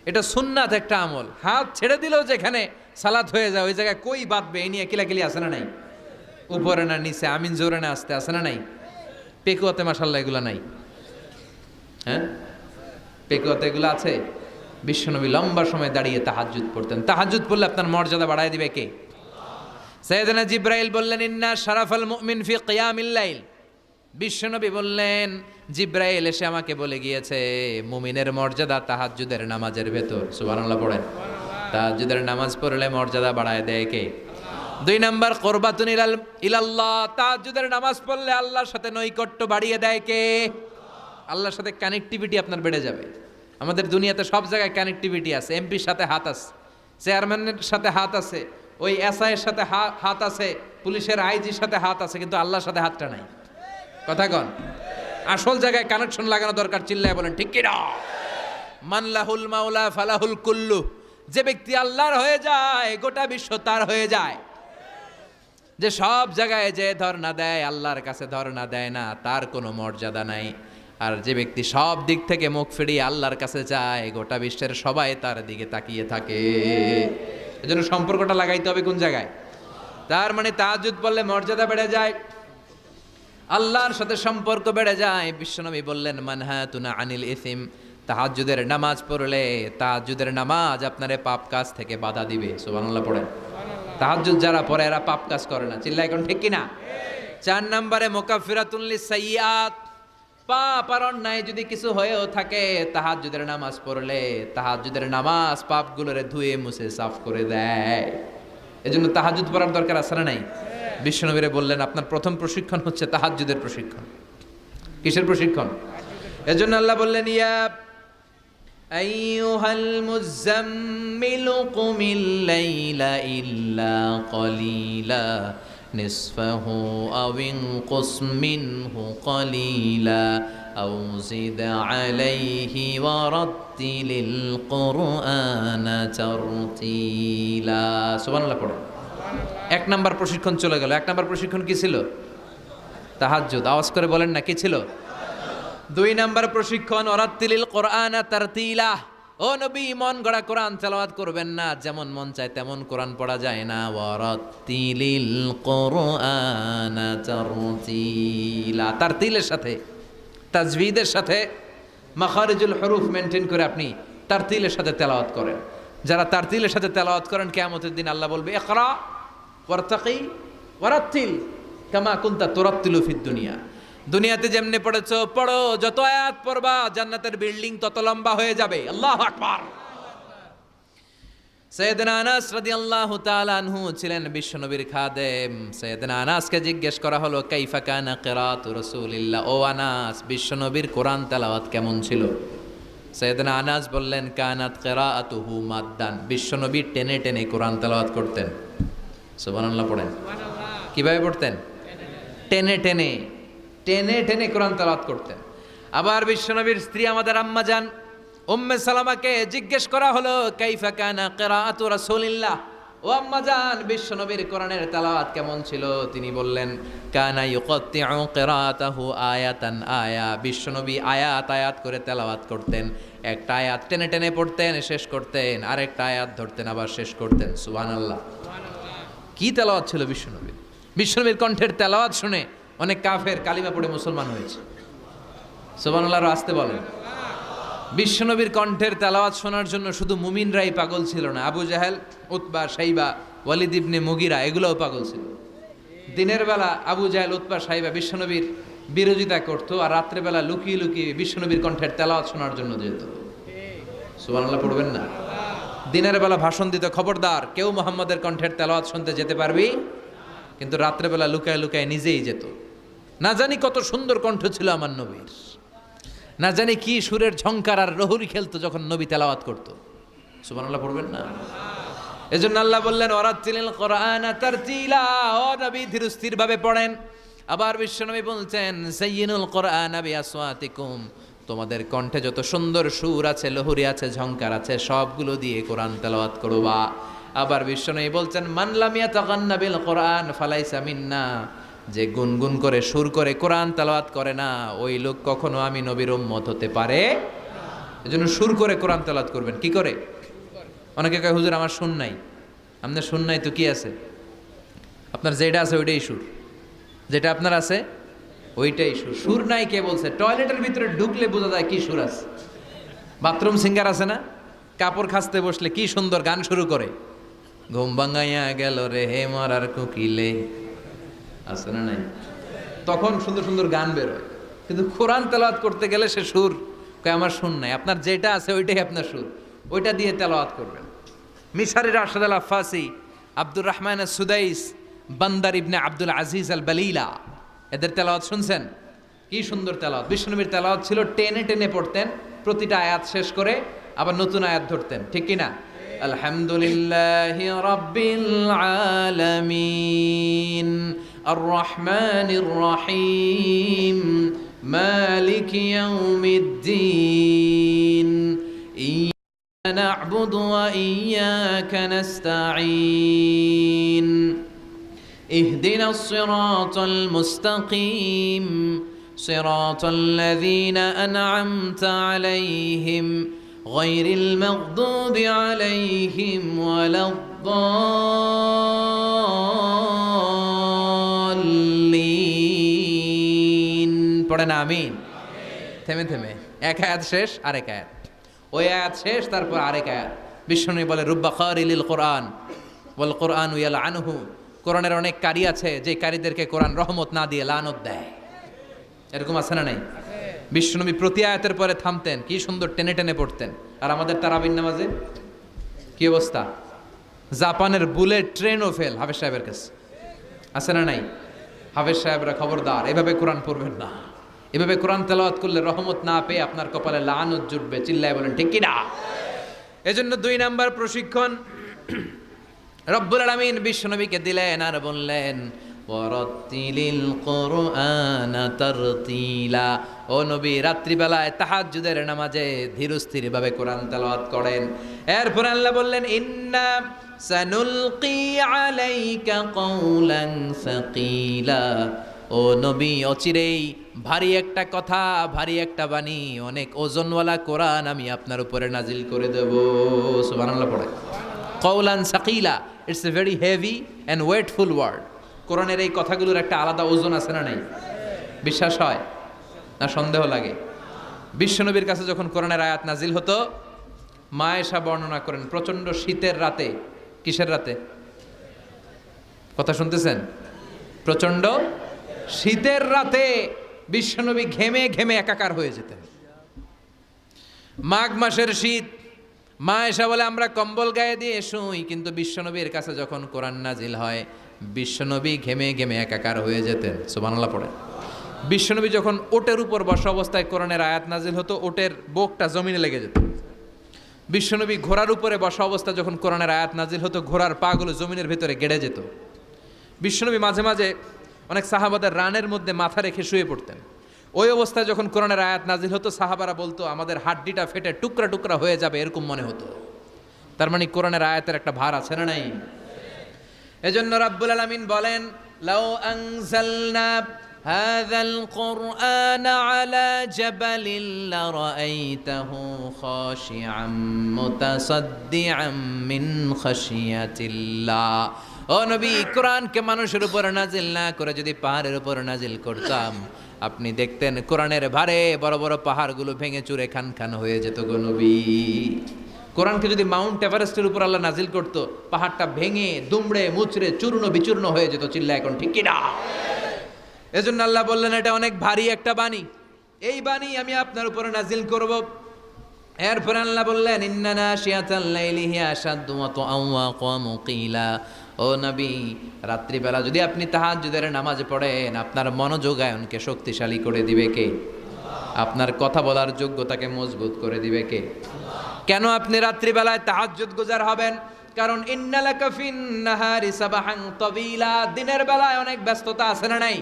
এটা সুন্নাত একটা আমল। হাত ছেড়ে দিলেও যেখানে সালাত হয়ে যায় ওই জায়গায় কই বাঁধবে এই নিয়ে কিলাকিলি আছে না নাই? উপরে না নিচে, আমিন জোরে না আসতে, আছে না নাই? পেকুয়াতে মাশাআল্লাহ এগুলো নাই। হ্যাঁ, পেকুয়াতে এগুলো আছে। বিশ্বনবী লম্বা সময় দাঁড়িয়ে তাহাজ্জুদ পড়তেন। তাহাজ্জুদ পড়লে আপনার মর্যাদা বাড়ায় দিবে কে? সাইয়েদনা জিবরাইল বললেন, ইন্না শারাফাল মুমিন ফি কিয়ামিল লাইল। বিশ্বনবী বললেন, জিবরাইল এসে আমাকে বলে গিয়েছে মুমিনের মর্যাদা তাহাজ্জুদের নামাজের ভেতর। সুবহানাল্লাহ পড়েন। তাহাজ্জুদের নামাজ পড়লে মর্যাদা বাড়ায় দেয় কে? 2 নাম্বার কুরবাতুন ইলাল্লাহ। তাহাজ্জুদের নামাজ পড়লে আল্লাহর সাথে নৈকট্য বাড়িয়ে দেয় কে? আল্লাহর সাথে কানেক্টিভিটি আপনার বেড়ে যাবে। আমাদের দুনিয়াতে সব জায়গায় কানেক্টিভিটি আছে। এমপির সাথে হাত আছে, চেয়ারম্যানের সাথে হাত আছে, ওই এসআই এর সাথে হাত আছে, পুলিশের আইজির সাথে হাত আছে, কিন্তু আল্লাহর সাথে হাতটা নাই। কথা কন। আসল জায়গায় কানেকশন লাগানো দরকার। চিল্লায় বলেন ঠিক কি না? মান লাহুল মাওলা ফালাহুল কুল্লু। যে ব্যক্তি আল্লাহর হয়ে যায় গোটা বিশ্ব তার হয়ে যায়। যে সব জায়গায় যে ধর্ণা দেয় আল্লাহর কাছে ধর্ণা দেয় না, তার কোনো মর্যাদা নাই। আর যে ব্যক্তি সব দিক থেকে মুখ ফিরিয়ে আল্লাহর কাছে যায় গোটা বিশ্বের সবাই তার দিকে তাকিয়ে থাকে। এজন্য সম্পর্কটা লাগাইতে হবে কোন জায়গায়? তার মানে তাহাজ্জুদ পড়লে মর্যাদা বেড়ে যায়, আল্লাহর সাথে সম্পর্ক বেড়ে যায়। বিশ্বনবী বললেন, মানহাতুনা আনিল ইসিম। তাহাজ্জুদের নামাজ পড়লে তাহাজ্জুদের নামাজ আপনারে পাপ কাজ থেকে বাধা দিবে। সুবহানাল্লাহ পড়েন। তাহাজ্জুদ যারা পড়ে এরা পাপ কাজ করে না, চিল্লা এখন ঠিক কিনা? 4 নম্বরে মুকাফফিরাতুল লিসাইয়্যাত, পাপ আর অন্যায় যদি কিছু হয়েও থাকে তাহাজ্জুদের নামাজ পড়লে তাহাজ্জুদের নামাজ পাপগুলোরে ধুয়ে মুছে সাফ করে দেয়। এজন্য তাহাজ্জুদ পড়ার দরকার আছে না নাই? বিশ্বনবীরে বললেন আপনার প্রথম প্রশিক্ষণ হচ্ছে তাহাজ্জুদের প্রশিক্ষণ। কিসের প্রশিক্ষণ? এজন্য আল্লাহ বললেন ইয়া আইয়ুহাল মুযাম্মিলু কুমিল লাইলা ইল্লা কলিলা নিসফাহু আও ইনকুস মিনহু কলিলা আও জিদ আলাইহি ওয়া রাত্তিলিল কুরআনা তারতিলা। সুবহানাল্লাহ পড়ো। 1 নাম্বার প্রশিক্ষণ চলে গেল। 1 নাম্বার প্রশিক্ষণ কি ছিল? তাহাজ্জুদ। আওয়াজ করে বলেন না, কি ছিল? 2 নাম্বার প্রশিক্ষণ ওয়ারাত্তিলিল কুরআনা তারতিলা। ও নবী, মন গড়া কোরআন তেলাওয়াত করবেন না, যেমন মন চায় তেমন কোরআন পড়া যায় না। ওয়ারাত্তিলিল কুরআনা তারতিলা, তারতিলের সাথে তাজবিদের সাথে মাখারিজুল হুরুফ মেইনটেইন করে আপনি তারতিলের সাথে তেলাওয়াত করেন। যারা তারতিলের সাথে তেলাওয়াত করেন কিয়ামতের দিন আল্লাহ বলবে ইকরা ওয়ারতাকি ওয়ারাত্তিল কামা কুনতা তুরাত্তিলু ফিদ দুনিয়া। দুনিয়াতে যেমনে পড়েছো পড়ো, যত আয়াত পড়বা জান্নাতের বিল্ডিং তত লম্বা হয়ে যাবে। আল্লাহু আকবার। সাইয়েদনা আনাস রাদিয়াল্লাহু তাআলা আনহু ছিলেন বিশ্বনবীর খাদেম। সাইয়েদনা আনাসকে জিজ্ঞেস করা হলো কাইফা কানা কিরাআতু রাসূলিল্লাহ, ও আনাস বিশ্বনবীর কোরআন তেলাওয়াত কেমন ছিল? সাইয়েদনা আনাস বললেন কানাত কিরাআতুহু মাদ্দান, বিশ্বনবী টেনে টেনে কোরআন তেলাওয়াত করতেন। সুবহানাল্লাহ পড়েন। কিভাবে পড়তেন? টেনে টেনে টেনে টেনে কোরআন তেলাওয়াত করতেন। আবার বিশ্বনবীর স্ত্রী আমাদের আম্মা জান উম্মে সালামাকে জিজ্ঞেস করা হলো কাইফা কানা কিরাআতু রাসূলিল্লাহ, ও আম্মা জান বিশ্বনবীর কোরআনের তেলাওয়াত কেমন ছিল? তিনি বললেন কানা ইউকাত্তিউ কিরাআতাহু আয়াতান আয়া, বিশ্বনবী আয়াত আয়াত করে তেলাওয়াত করতেন। একটা আয়াত টেনে টেনে পড়তেন, শেষ করতেন, আরেকটা আয়াত ধরতেন, আবার শেষ করতেন। সুবহানাল্লাহ। কি তেলাওয়াত ছিল বিশ্বনবীর! বিশ্বনবীর কণ্ঠের তেলাওয়াত শুনে অনেক কাফের কালিমা পড়ে মুসলমান হয়েছে। সুবহানাল্লাহ আসতে বলেন। বিশ্বনবীর কণ্ঠের তেলাওয়াত শোনার জন্য শুধু মুমিনরাই পাগল ছিল না, আবু জাহেল, উতবা, শাইবা, ওয়ালিদ ইবনে মুগিরা এগুলোও পাগল ছিল। দিনের বেলা আবু জাহেল, উতবা, শাইবা বিশ্বনবীর বিরোধিতা করতো, আর রাত্রে বেলা লুকিয়ে লুকিয়ে বিশ্বনবীর কণ্ঠের তেলাওয়াত শোনার জন্য যেত। সুবহানাল্লাহ পড়বেন না? দিনের বেলা ভাষণ দিত খবরদার কেউ মুহাম্মাদের কণ্ঠের তেলাওয়াত শুনতে যেতে পারবি, কিন্তু রাত্রে বেলা লুকায় লুকায় নিজেই যেত। না জানি কত সুন্দর কণ্ঠ ছিল আমার নবীর, না জানি কি সুরের ঝংকার আর রহুরি খেলতো যখন নবী তেলাওয়াত করতো। সুবহানাল্লাহ পড়বেন না? এজন্য আল্লাহ বললেন ওয়ারাত্তিলিল কুরআনা তারতিলা, ও নবী ধীর স্থির ভাবে পড়েন। আবার বিশ্বনবী বলছেন সাইয়িনুল কুরআনা বিআসওয়াতিকুম, তোমাদের কণ্ঠে যত সুন্দর সুর আছে, লহুরি আছে, ঝংকার আছে, সবগুলো দিয়ে কোরআন তেলাওয়াত করবা। আবার বিশ্বনবী বলছেন মান লাম ইয়াতাগান্না বিল কুরআন ফালাইসা মিন্না, যে গুনগুন করে সুর করে কোরআন তেলাওয়াত করে না ওই লোক কখনো আমি নবীর উম্মত হতে পারে। এজন্য সুর করে কোরআন তেলাওয়াত করবেন। কি করে? অনেকে কয় হুজুর আমার সুর নাই। আপনার সুর নাই তো কি আছে? আপনার যেটা আছে ওইটাই সুর, যেটা আপনার আছে ওইটাই সুর। সুর নাই কে বলছে? টয়লেটের ভিতরে ঢুকলে বোঝা যায় কি সুর আছে। বাথরুম সিঙ্গার আছে না, কাপড় খাসতে বসলে কি সুন্দর গান শুরু করে, ঘুম ভাঙাইয়া গেল রে হে মরার কোকিলে, আছে না নাই? তখন সুন্দর সুন্দর গান বেরোয়। কিন্তু কোরআন তেলাওয়াত করতে গেলে সে সুর কয় আমার সুর নাই। আপনার যেটা আছে ওইটাই আপনার সুর, ওইটা দিয়ে তেলাওয়াত করবেন। মিশরের রাশেদ আল আফাসি, আব্দুর রহমান সুদাইস, বান্দার ইবনে আব্দুল আজিজ আল বালিলা, এদের তেলাওয়াত শুনছেন? কি সুন্দর তেলাওয়াত! বিশ্বনবীর তেলাওয়াত ছিল টেনে টেনে পড়তেন, প্রতিটা আয়াত শেষ করে আবার নতুন আয়াত ধরতেন। ঠিক কি না? আলহামদুলিল্লাহি রাব্বিল আলামিন আর রহমানির রহিম মালিকি ইয়াউমিদ্দিন ইয়্যাকা না'বুদু ওয়া ইয়্যাকা নাস্তাঈন ইহদিনাস সিরাতাল মুস্তাকিম সিরাতাল লাযীনা আন'আমতা আলাইহিম গায়রিল মাগদুবি আলাইহিম ওয়ালাদ-দাল্লিন। পড়েন আমিন। থেমে থেমে এক আয়াত শেষ আরেক আয়াত, ওই আয়াত শেষ তারপর আরেক আয়াত। বিশ্বনবী বলে রুব্বা কারিলিল কোরআন ওয়াল কোরআন ইয়ালআনুহু, কোরআনের অনেক কারি আছে যে কারীদেরকে কোরআন রহমত না দিয়ে লানত দেয়। এরকম আছে না নাই? বিশ্বনবী প্রতি আয়াতের পরে থামতেন, কি সুন্দর টেনে টেনে পড়তেন। আর আমাদের তারাবির নামাজে কি অবস্থা? জাপানের বুলেট ট্রেনও ফেল হাফেজ সাহেবের কাছে, আছে না নাই? হাফেজ সাহেবরা খবরদার, এভাবে কোরআন পড়বেন না। এভাবে কোরআন তেলাওয়াত করলে রহমত না পেয়ে আপনার কপালে লানত জুটবে। চিল্লায় বলেন ঠিক কি না? এজন্য 2 নাম্বার প্রশিক্ষণ রব্বুল আলামিন বিশ্বনবীকে দিলেন আর বললেন ওয়ারাত্তিলিল কুরআনা তারতিলা। ও নবী, রাত্রিবেলায় তাহাজ্জুদের নামাজে ধীরস্থিরভাবে কোরআন তেলাওয়াত করেন। এরপর আল্লাহ বললেন ইন্না সানুলকি আলাইকা কওলান সাকিলা। ও নবী, অচিরেই ভারী একটা কথা, ভারী একটা বাণী, অনেক ওজনওয়ালা কোরআন আমি আপনার উপরে নাজিল করে দেব। সুবহানাল্লাহ পড়ে। কওলান সাকিলা, it's a very heavy and weightful word. কোরআনের এই কথাগুলোর একটা আলাদা ওজন আছে না নাই? বিশ্বাস হয় না সন্দেহ লাগে? বিশ্বনবীর কাছে যখন কোরআনের আয়াত নাজিল হতো, মা আয়েশা বর্ণনা করেন প্রচণ্ড শীতের রাতে, কিসের রাতে কথা শুনতেছেন? প্রচণ্ড শীতের রাতে বিশ্বনবী ঘেমে ঘেমে একাকার হয়ে যেতেন। মাঘ মাসের শীত, মা আয়েশা বলে আমরা কম্বল গায়ে দিয়ে শুই, কিন্তু বিশ্বনবীর কাছে যখন কোরআন নাজিল হয় বিশ্বনবী ঘেমে ঘেমে একাকার হয়ে যেতেন। সুবহানাল্লাহ পড়ে। বিশ্বনবী যখন ওটের উপর বসা অবস্থায় কোরআনের আয়াত নাজিল হতো, ওটের বুকটা জমিনে লেগে যেত। বিশ্বনবী ঘোড়ার উপরে বসা অবস্থা যখন কোরআনের আয়াত নাজিল হতো, ঘোড়ার পাগুলো জমিনের ভিতরে গেড়ে যেত। বিশ্বনবী মাঝে মাঝে অনেক সাহাবাদের রানের মধ্যে মাথা রেখে শুয়ে পড়তেন। ওই অবস্থায় যখন কোরআনের আয়াত নাজিল হতো, সাহাবারা বলতো আমাদের হাড্ডিটা ফেটে টুকরা টুকরা হয়ে যাবে, এরকম মনে হতো। তার মানে কোরআনের আয়াতের একটা ভার আছে না নাই? এজন্য রাব্বুল আলামিন বলেন লাউ আনজালনা হাযাল কুরআন আলা জাবালিন লারাআইতাহু খাশিআম মুতাসাদ্দিআম মিন খাশিয়াতিল্লাহ। ও নবী, কোরআনকে মানুষের উপর নাজিল না করে যদি পাহাড়ের উপর নাজিল করতাম, আপনি দেখতেন কোরআনের ভারে বড় বড় পাহাড়গুলো ভেঙে চুরে খান খান হয়ে যেত গো নবী। কোরআনকে যদি মাউন্ট এভারেস্টের উপর আল্লাহ নাজিল করতো, পাহাড়টা ভেঙে দুমড়ে মুচড়ে চূর্ণ বিচূর্ণ হয়ে যেত। চিল্লা এখন ঠিক কিনা? এজন্য আল্লাহ বললেন এটা অনেক ভারী একটা বাণী, এই বাণী আমি আপনার উপরে নাজিল করব। এরপর আল্লাহ বললেন ইন্না নাশিয়াতাল লাইলি হিয়া আশাদ্দু ওয়াতআন ওয়া মুকিলা। ও নবী, রাত্রিবেলা যদি আপনি তাহাজ্জুদের নামাজ পড়েন, আপনার মনোযোগায়নকে শক্তিশালী করে দিবে কে? আপনার কথা বলার যোগ্যতাকে মজবুত করে দিবে কে? কেন আপনি রাত্রিবেলায় তাহাজ্জুদ গুজার হবেন? কারণ ইন্নালাকা ফিন নাহারি সাবাহান তাবিলা। দিনের বেলায় অনেক ব্যস্ততা আছে না নাই?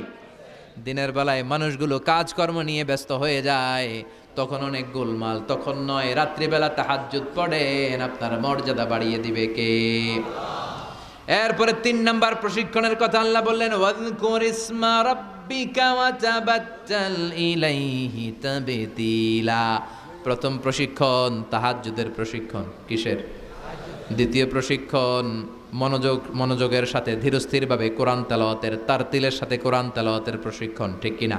দিনের বেলায় মানুষগুলো কাজকর্ম নিয়ে ব্যস্ত হয়ে যায়, তখন অনেক গোলমাল। তখন নয়, রাত্রিবেলা তাহাজ্জুদ পড়েন, আপনার মর্যাদা বাড়িয়ে দিবে কে? এরপরে 3 নাম্বার প্রশিক্ষণের কথা আল্লাহ বললেন ওয়াযকুর ইসমা রাব্বিকা ওয়া তাবাত্তাল ইলাইহি তাবতিলা। প্রথম প্রশিক্ষণ তাহাজ্জুদের প্রশিক্ষণ। কিসের? দ্বিতীয় প্রশিক্ষণ মনোযোগের সাথে ধীরস্থিরভাবে কোরআন তেলাওয়াতের, তারতিলের সাথে কোরআন তেলাওয়াতের প্রশিক্ষণ। ঠিক কিনা?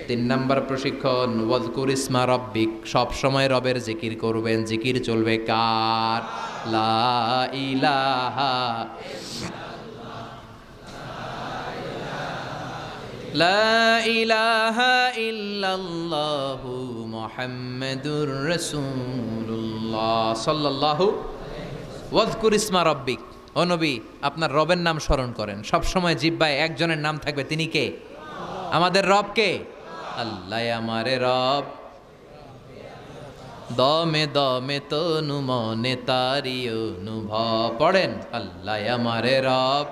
3 নাম্বার প্রশিক্ষণ ওয়াযকুর ইসমা রাব্বিক, সব সময় রবের জিকির করবেন। জিকির চলবে কার? লা ইলাহা লা ইলাহা ইল্লাল্লাহু মুহাম্মাদুর রাসূলুল্লাহ সাল্লাল্লাহু। ওয়াযকুর ইসমা রাব্বিক, ও নবী আপনার রবের নাম স্মরণ করেন। সব সময় জিহ্বায় একজনের নাম থাকবে, তিনি কে? আমাদের রব কে? আল্লাহ আমারে রব, দমে দমে তনু মনে তারি অনুভব। পড়েন আল্লাহ আমারে রব,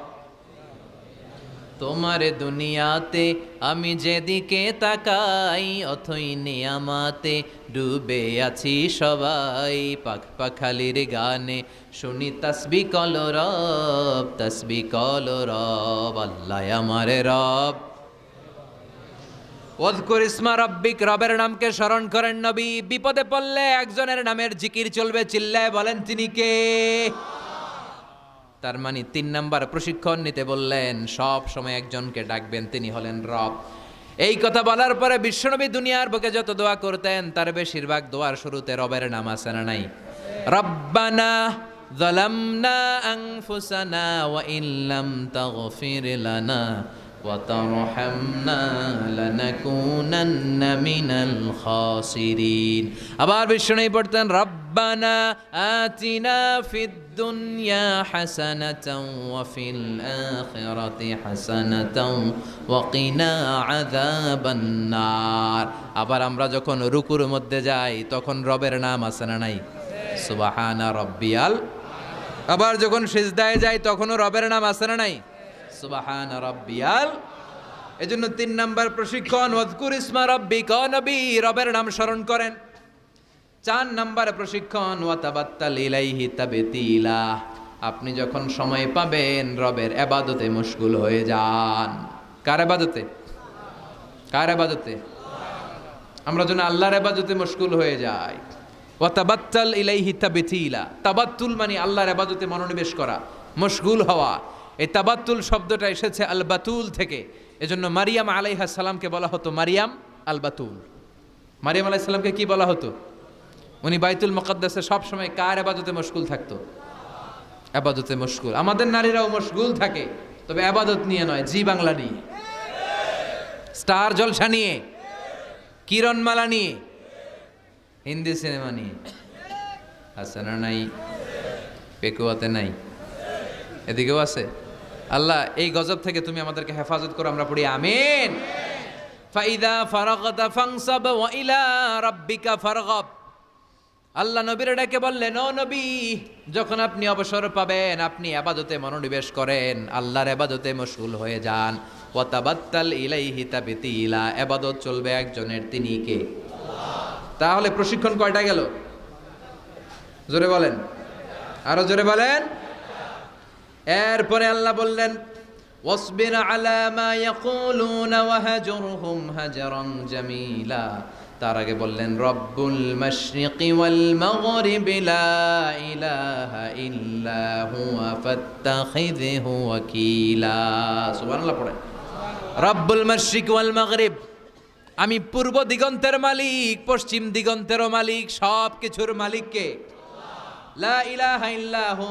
তোমারে দুনিয়াতে আমি যেদিকে তাকাই, অথই নিয়ামাতে ডুবে আছি সবাই। পাখ পাখালির গানে শুনি তাসবি কল রব, তাসবি কল রব। আল্লাহ আমারে রব। ওয়াযকুর ইসমা রাব্বিক, রবের নামকে স্মরণ করেন নবী। বিপদে পড়লে একজনের নামের জিকির চলবে, চিল্লায় বলেন তিনি কে? তার মানে 3 নাম্বার প্রশিক্ষণ নিতে বললেন, সব সময় একজনকে ডাকবেন, তিনি হলেন রব। এই কথা বলার পরে বিশ্বনবী দুনিয়ার বুকে যত দোয়া করতেন, তার বেশিরভাগ দোয়ার শুরুতে রবের নাম আছে না নাই? রব্বানা যালামনা আনফুসানা ওয়া ইল্লাম তাগফির লানা ওয়া তারহামনা লানাকুনান্না মিনাল খাসিরিন। আবার বিষ্ণু পড়তেন রব্বানা আতিনা ফিদ দুনিয়া হাসানাতাও ওয়া ফিল আখিরাতি হাসানাতাও ওয়া কিনা আযাবান নার। আবার আমরা যখন রুকুর মধ্যে যাই তখন রবের নাম আছে না নাই? সুবহানা রাব্বিয়াল। আবার যখন সিজদায় যাই তখনও রবের নাম আছে না নাই? সুবহানা রাব্বিয়াল। এজন্য 3 নাম্বার প্রশিক্ষণ, ওয়াজকুর ইসমা রাব্বিকা, নবী রবের নাম স্মরণ করেন। 4 নাম্বার প্রশিক্ষণ, ওয়াতাবাত্তাল ইলাইহি তাবতিলা, আপনি যখন সময় পাবেন রবের ইবাদতে মশগুল হয়ে যান। কার ইবাদতে? কার ইবাদতে? আমরা যেন আল্লাহর ইবাদতে মশগুল হয়ে যাই। ওয়াতাবাত্তাল ইলাইহি তাবতিলা, তাবাত্তুল মানে আল্লাহর ইবাদতে মনোনিবেশ করা, মশগুল হওয়া। এই তাবাত্তুল শব্দটা এসেছে আল বাতুল থেকে। এজন্য মারিয়াম আলাইহিস সালামকে বলা হতো মারিয়াম আল বাতুল। মারিয়াম আলাইহিস সালামকে কি বলা হতো? উনি বাইতুল মুকাদ্দাসে সব সময় কার ইবাদতে মশগুল থাকতো? ইবাদতে মশগুল। আমাদের নারীরাও মশগুল থাকে, তবে ইবাদত নিয়ে নয়, জি বাংলা নিয়ে, স্টার জলসা নিয়ে, কিরণমালা নিয়ে, হিন্দি সিনেমা নিয়ে। আছে না নাই? পেকুয়াতে নাই? এদিকেও আছে। আল্লাহ এই গজব থেকে তুমি আমাদেরকে হেফাজত করো, আমরা পড়ি আমিন। ফাইদা ফারাগতা ফানসাব ওয়া ইলা রাব্বিকা ফারগাব। আল্লাহ নবীর ডাকে বললেন, ও নবী, যখন আপনি অবসর পাবেন আপনি ইবাদতে মনোনিবেশ করেন, আল্লাহর ইবাদতে মশগুল হয়ে যান। ওয়া তাবাত্তাল ইলাইহি তাবতিলা, ইবাদত চলবে একজনের, তিনি কে? আল্লাহ। তাহলে প্রশিক্ষণ কয়টা গেল? জোরে বলেন, আরো জোরে বলেন। এরপরে আল্লাহ বললেন, ওয়াসবির আলা মা ইয়াকুলুনা ওয়াহজুরহুম হাজরান জামিলা। তার আগে বললেন রব্বুল মাশরিকি ওয়াল মাগরিবি লা ইলাহা ইল্লা হুয়া ফাত্তাখিযহু ওয়াকিলা। সুবহানাল্লাহ পড়ে। রব্বুল মাশরিক ওয়াল মাগরিব, আমি পূর্ব দিগন্তের মালিক, পশ্চিম দিগন্তেরও মালিক, সব কিছুর মালিক কে? আল্লাহ। লা ইলাহা ইল্লা হু,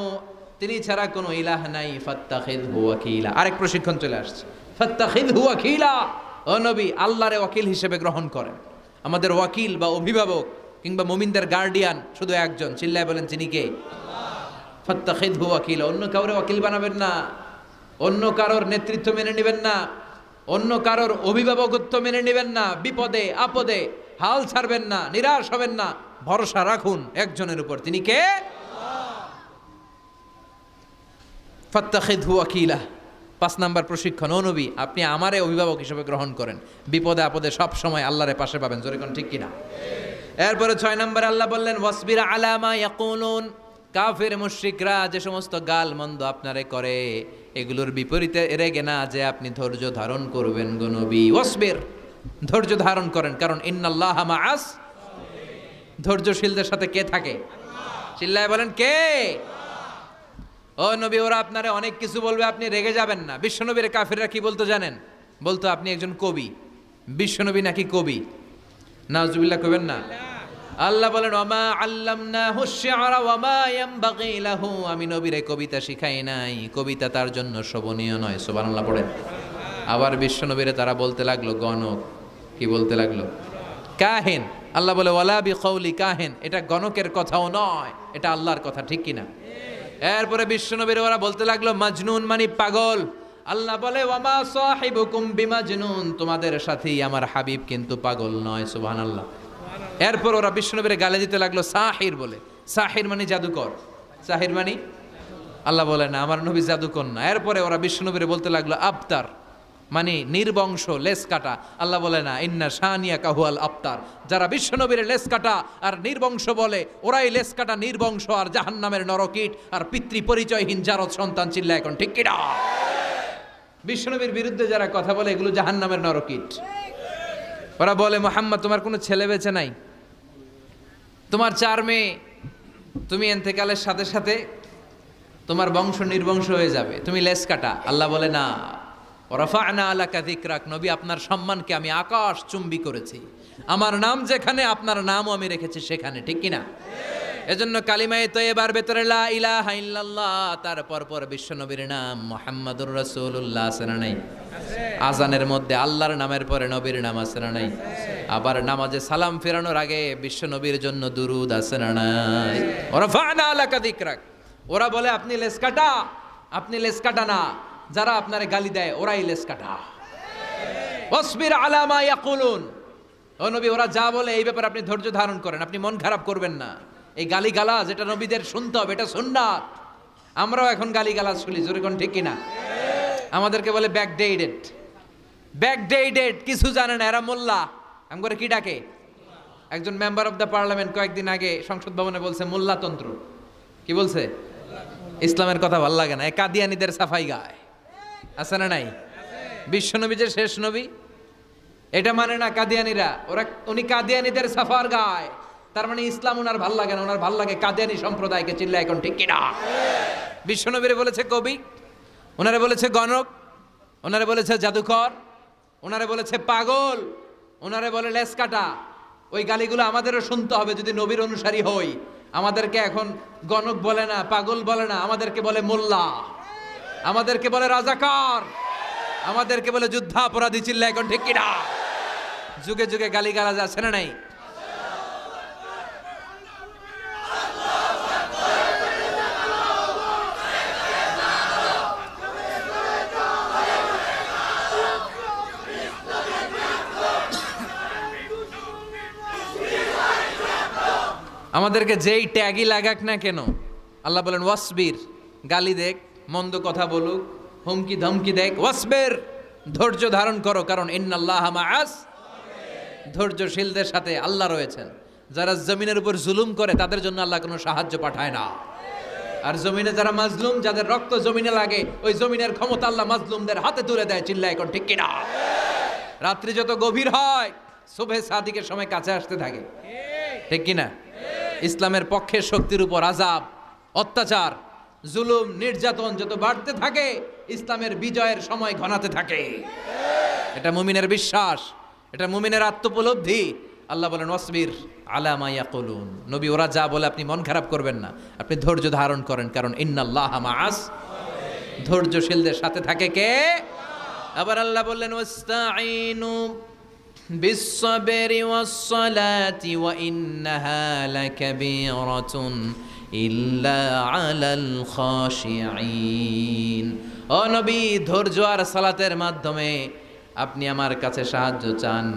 তিনি ছাড়া কোনো ইলাহ নাই। ফাত্তাখিযহু ওয়াকিলা। আরেক প্রশিক্ষণ চলে আসছে, ফাত্তাখিযহু ওয়াকিলা। ও নবী, আল্লাহরে ওয়াকিল হিসেবে গ্রহণ করেন। আমাদের ওয়াকিল বা অভিভাবক কিংবা মুমিনদের গার্ডিয়ান শুধু একজন, চিল্লায় বলেন তিনি কে? আল্লাহ। ফাত্তাখিযহু ওয়াকিলা, অন্য কাউরে ওয়াকিল বানাবেন না, অন্য কারোর নেতৃত্ব মেনে নেবেন না, অন্য কারোর অভিভাবকত্ব মেনে নেবেন না। বিপদে আপদে হাল ছাড়বেন না, নিরাশ হবেন না, ভরসা রাখুন একজনের উপর, তিনি কে? ফাত্তাখিযহু ওয়াকিলা। 5 নাম্বার প্রশিক্ষণ, ও নবী আপনি আমারে অভিভাবক হিসেবে গ্রহণ করেন, বিপদে আপদে সব সময় আল্লাহরে পাশে পাবেন। জোরে কোন ঠিক কিনা? এরপরে 6 নম্বরে আল্লাহ বললেন, ওয়াসবির আলা মা ইয়াকুলুন, কাফির মুশরিকরা যে সমস্ত গাল মন্দ আপনারে করে এগুলোর বিপরীতে রেগে না যে আপনি ধৈর্য ধারণ করবেন গো নবী। ওয়াসবির, ধৈর্য ধারণ করেন, কারণ ইন্নাল্লাহা মাআস, ধৈর্যশীলদের সাথে কে থাকে? চিল্লায় বলেন কে? ও নবী, ওরা আপনারে অনেক কিছু বলবে, আপনি রেগে যাবেন না। বিশ্বনবীর কাফিররা কি বলতো জানেন? বলতো আপনি একজন কবি। বিশ্বনবী নাকি কবি? নাউজুবিল্লাহ কইবেন না। আল্লাহ বলেন, ওয়ামা আল্লামনাহু শি'রা ওয়ামা ইয়ানবাগি লাহু, আমি নবীরে কবিতা শিখাই নাই, কবিতা তার জন্য শোভনীয় নয়। সুবহানাল্লাহ পড়েন। আবার বিশ্বনবীরে তারা বলতে লাগলো গণক। কি বলতে লাগলো? কাহিন। আল্লাহ বলে, ওয়ালা বিকাউলি কাহিন, এটা গণকের কথাও নয়, এটা আল্লাহর কথা, ঠিক কিনা? এরপরে বিশ্বনবীর ওরা বলতে লাগলো মাজনুন মানে পাগল। আল্লাহ বলে, ওয়ামা সাহিবুকুম বিমাজনুন, তোমাদের সাথী আমার হাবিব কিন্তু পাগল নয়। সুবহানাল্লাহ। এরপর ওরা বিশ্বনবীর গালে দিতে লাগলো সাহির বলে। সাহির মানে জাদুকর, সাহির মানে আল্লাহ বলে না, আমার নবী জাদুকর না। এরপরে ওরা বিশ্বনবীর বলতে লাগলো আবতার, মানে নির্বংশ, লেস কাটা। আল্লাহ বলে না, ইন্না শানিয়াকা হুয়াল আবতার, যারা বিশ্বনবীর লেস কাটা আর নির্বংশ বলে ওরাই লেস কাটা, নির্বংশ আর জাহান্নামের নরকীট আর পিতৃ পরিচয়হীন জারদ সন্তান। চিল্লা এখন ঠিক কিনা? বিশ্বনবীর বিরুদ্ধে যারা কথা বলে এগুলো জাহান্নামের নরকীট। ওরা বলে, মুহাম্মদ তোমার কোনো ছেলে বেঁচে নাই, তোমার 4 মেয়ে, তুমি এন্তেকালের সাথে সাথে তোমার বংশ নির্বংশ হয়ে যাবে, তুমি লেস কাটা। আল্লাহ বলে না, রাফা'না আলাকা যিকরাক, নবী আপনার সম্মানকে আমি আকাশ চুম্বি করেছি, আমার নাম যেখানে আপনার নামও আমি রেখেছি সেখানে, ঠিক কিনা? এজন্য কালিমায়ে তয়্যিবার ভেতরে লা ইলাহা ইল্লাল্লাহ, তারপর পর বিশ্বনবীর নাম মুহাম্মাদুর রাসূলুল্লাহ আছে না নাই? আজানের মধ্যে আল্লাহর নামের পরে নবীর নাম আছে না নাই? আবার নামাজে সালাম ফেরানোর আগে বিশ্বনবীর জন্য দুরূদ আছে না নাই? ওরাফা'না লাকা যিকরাক। ওরা বলে আপনি লেস কাটা, আপনি লেস কাটা না, যারা আপনারে গালি দেয় ওরাই লেস কাটা। ওয়াসবির আলা মা ইয়াকুলুন, ও নবী ওরা যা বলে এই ব্যাপারে আপনি ধৈর্য ধারণ করেন, আপনি মন খারাপ করবেন না। এই গালিগালাজ এটা নবীদের শুনতে হবে, এটা সুন্নাত। আমরাও এখন গালিগালাজ শুনি, জোরে কোন ঠিক কিনা? আমাদেরকে বলে ব্যাকডেটেড, ব্যাকডেটেড, কিছু জানে না এরা মোল্লা। আমি করে কি ডাকে? একজন মেম্বার অফ দ্য পার্লামেন্ট কয়েকদিন আগে সংসদ ভবনে বলছে মোল্লাতন্ত্র। কি বলছে? ইসলামের কথা ভাল লাগে না, কাদিয়ানীদের সাফাই গায়। আছে না নাই? বিশ্বনবী যে শেষ নবী এটা মানে না কাদিয়ানীরা, উনি কাদিয়ানীদের সাফার গায়। তার মানে ইসলাম ওনার ভাল লাগে না, ওনার ভাল লাগে কাদিয়ানী সম্প্রদায়কে। চিল্লা এখন ঠিক কিনা? বিশ্বনবীরে বলেছে কবি, ওনারে বলেছে গণক, ওনারে বলেছে জাদুকর, ওনারে বলেছে পাগল, ওনারে বলে লেস কাটা। ওই গালিগুলো আমাদেরও শুনতে হবে যদি নবীর অনুসারী হই। আমাদেরকে এখন গণক বলে না, পাগল বলে না, আমাদেরকে বলে মোল্লা, আমাদেরকে বলে রাজাকার, আমাদেরকে বলে যুদ্ধাপরাধী। চিল্লা এখন ঠিক কিনা? যুগে যুগে গালিগালাজ আছে না নাই? আমাদেরকে যেই ট্যাগই লাগাক না কেন, আল্লাহ বলেন ওয়াসবির, গালি দেখ, মন্দ কথা বলুক, হুমকি ধমকি দেখ, ওয়াসবির, ধৈর্য ধারণ করো, কারণ ইন্নাল্লাহা মাআস, ধৈর্যশীলদের সাথে আল্লাহ রয়েছেন। যারা জমিনের উপর জুলুম করে তাদের জন্য আল্লাহ কোনো সাহায্য পাঠায় না। আর জমিনে যারা মাজলুম, যাদের রক্ত জমিনে লাগে, ওই জমিনের ক্ষমতা আল্লাহ মাজলুমদের হাতে তুলে দেয়। চিল্লা এখন ঠিক কিনা? রাত্রি যত গভীর হয় সুবহে সাদিকের সময় কাছে আসতে থাকে, ঠিক কিনা? ইসলামের পক্ষের শক্তির উপর আযাব, অত্যাচার, জুলুম, নির্যাতন যত বাড়তে থাকে ইসলামের বিজয়ের সময় ঘনাতে থাকে। এটা মুমিনের বিশ্বাস, এটা মুমিনের আত্মোপলব্ধি। আল্লাহ বলেন ওয়াসবির আলা মা ইয়াকুলুন, নবী ওরা যা বলে আপনি মন খারাপ করবেন না, আপনি ধৈর্য ধারণ করেন, কারণ ইন্নাল্লাহা মাআস, ধৈর্যশীলদের সাথে থাকে কে? আবার আল্লাহ বললেন ওয়াস্তাঈনু বিস-সাবরি ওয়াস-সালাতি ওয়া ইন্নাহা লাকাবীরাতুন ইল্লা আলাল খাশিঈন। ও নবী, ধৈর্য আর সালাতের মাধ্যমে আপনি আমার কাছে সাহায্য চান।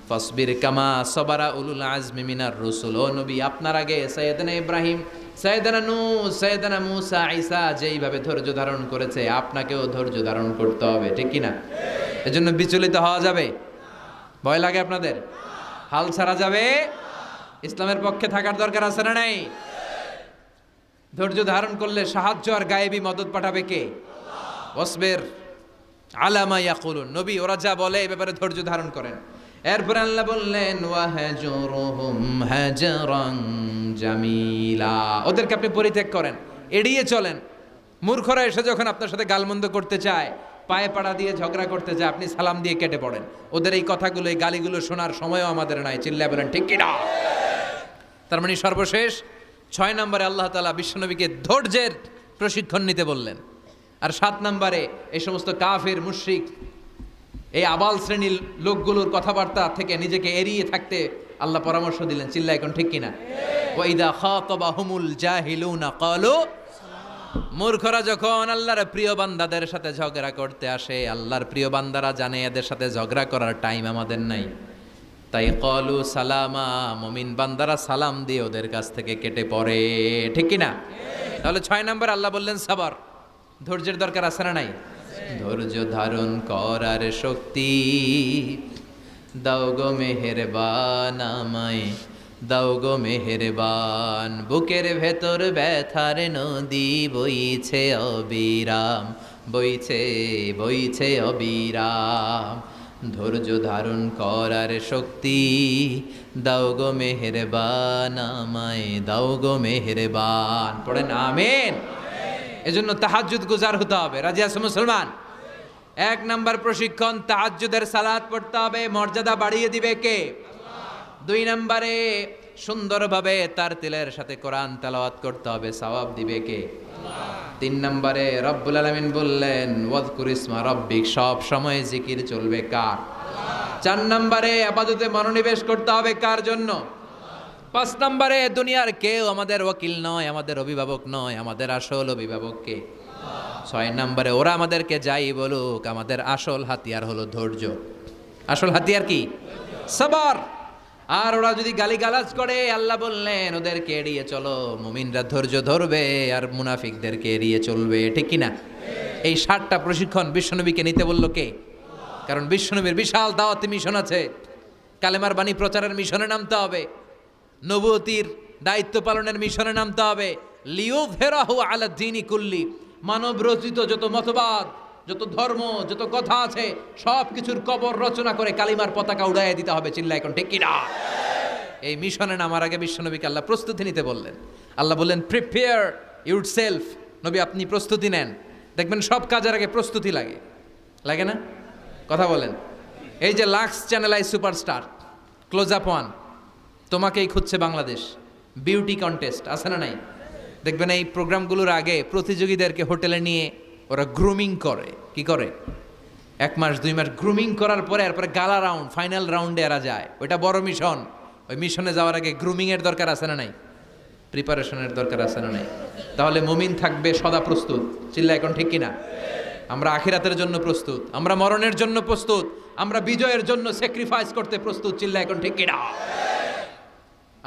ফাসবির কামা সাবারা উলুল আজমি মিনার রসুল। ও নবী, আপনার আগে সাইয়েদনা ইব্রাহিম, সাইয়েদনা নূহ, সাইয়েদনা মূসা, ঈসা যেইভাবে ধৈর্য ধারণ করেছে আপনাকেও ধৈর্য ধারণ করতে হবে, ঠিক কিনা? এজন্য বিচলিত হওয়া যাবে? ভয় লাগে আপনাদের? হাল ছাড়া যাবে? ইসলামের পক্ষে থাকার দরকার আছে না নাই? ধৈর্য ধারণ করলে সাহায্য আর গায়েবী মদত পাঠাবে কে? ওয়াসবির আলা মা ইয়াকুলুন, নবী ওরা যা বলে এই ব্যাপারে ধৈর্য ধারণ করেন। এরপর আল্লাহ বললেন ওয়াহজুরহুম হাজরান জামিলা, ওদেরকে আপনি পরিত্যাগ করেন, এড়িয়ে চলেন। মূর্খরা এসে যখন আপনার সাথে গালমন্দ করতে চায়, পায়ে পাড়া দিয়ে ঝগড়া করতে চায়, আপনি সালাম দিয়ে কেটে পড়েন। ওদের এই কথাগুলো, এই গালিগুলো শোনার সময়ও আমাদের নাই। চিল্লায় বলেন ঠিক কিনা? তার মানে সর্বশেষ 6 নম্বরে আল্লাহ তাআলা বিশ্বনবীকে ধৈর্যের প্রশিক্ষণ নিতে বললেন। আর 7 নম্বরে এই সমস্ত কাফের, মুশরিক, এই আবাল শ্রেণীর লোকগুলোর কথাবার্তা থেকে নিজেকে এড়িয়ে থাকতে আল্লাহ পরামর্শ দিলেন। চিল্লা এখন ঠিক কিনা? ওয়া ইযা খাতাবাহুমুল জাহিলুনা ক্বালু, মূর্খরা যখন আল্লাহর প্রিয় বান্দাদের সাথে ঝগড়া করতে আসে, আল্লাহর প্রিয় বান্দারা জানে এদের সাথে ঝগড়া করার টাইম আমাদের নাই, তাই ক্বালু সালামা, মুমিন বান্দারা সালাম দিয়ে ওদের কাছ থেকে কেটে পড়ে, ঠিক কিনা? তাহলে 6 নম্বর আল্লাহ বললেন সাবর, ধৈর্যের দরকার আছে না নাই? ধৈর্য ধারণ করার শক্তি দাও গো মেহেরবান, আমায় দাও গো মেহেরবান। বুকের ভেতর ব্যথার নদী বইছে অবিরাম, বইছে বইছে অবিরাম। ধৈর্য ধারণ করার শক্তি দাও গো মেহেরবান, আমায় দাও গো মেহেরবান। পড়েন আমিন। এজন্য তাহাজ্জুদ গুজার হতে হবে। রাজি আছো মুসলমান? 1 নাম্বার প্রশিক্ষণ, তাহাজ্জুদের সালাত পড়তে হবে। মর্যাদা বাড়িয়ে দিবে কে? 2 নম্বরে সুন্দরভাবে তার তিলের সাথে কোরআন তেলাওয়াত করতে হবে, সওয়াব দিবে কে? 3 নম্বরে রব্বুল আলামিন বললেন ওয়াজকুর ইসমা রাব্বিক, সব সময় জিকির চলবে কার? 4 নম্বরে ইবাদতে মনোনিবেশ করতে হবে কার জন্য? 5 নম্বরে দুনিয়ার কেউ আমাদের ওয়াকিল নয়, আমাদের অভিভাবক নয়, আমাদের আসল অভিভাবক কে? 6 নম্বরে ওরা আমাদেরকে যাই বলুক, আমাদের আসল হাতিয়ার হলো ধৈর্য। আসল হাতিয়ার কি? সবর। আর ওরা যদি গালিগালাজ করে, আল্লাহ বললেন ওদেরকে এড়িয়ে চলো। মুমিনরা ধৈর্য ধরবে আর মুনাফিকদেরকে এড়িয়ে চলবে, ঠিক কি না? এই 7টা প্রশিক্ষণ বিশ্বনবীকে নিতে বলল কে? কারণ বিশ্বনবীর বিশাল দাওয়াতি মিশন আছে। কালেমার বাণী প্রচারের মিশনে নামতে হবে, নবুয়তির দায়িত্ব পালনের মিশনে নামতে হবে। লিয়ুযহিরাহু আলা দ্বীনি কুল্লি, মানব রচিত যত মতবাদ, যত ধর্ম, যত কথা আছে সব কিছুর কবর রচনা করে কালিমার পতাকা উড়াইয়ে দিতে হবে। চিল্লা এখন ঠিক কিনা? এই মিশনে নামার আগে বিশ্বনবীকে আল্লাহ প্রস্তুতি নিতে বললেন। আল্লাহ বললেন প্রিপেয়ার ইউরসেলফ, নবী আপনি প্রস্তুতি নেন। দেখবেন সব কাজের আগে প্রস্তুতি লাগে, লাগে না? কথা বলেন। এই যে Lux Channel I superstar, close up one, তোমাকেই খুঁজছে বাংলাদেশ, বিউটি কন্টেস্ট আছে না নাই? দেখবেন এই প্রোগ্রামগুলোর আগে প্রতিযোগীদেরকে হোটেলে নিয়ে ওরা গ্রুমিং করে। কি করে? 1 মাস 2 মাস গ্রুমিং করার পরে এরপরে গালা রাউন্ড, ফাইনাল রাউন্ডে এরা যায়। ওইটা বড় মিশন। ওই মিশনে যাওয়ার আগে গ্রুমিংয়ের দরকার আছে না নাই? প্রিপারেশনের দরকার আছে না নাই? তাহলে মুমিন থাকবে সদা প্রস্তুত। চিল্লা এখন ঠিক কিনা? আমরা আখিরাতের জন্য প্রস্তুত, আমরা মরণের জন্য প্রস্তুত, আমরা বিজয়ের জন্য স্যাক্রিফাইস করতে প্রস্তুত। চিল্লা এখন ঠিক কিনা?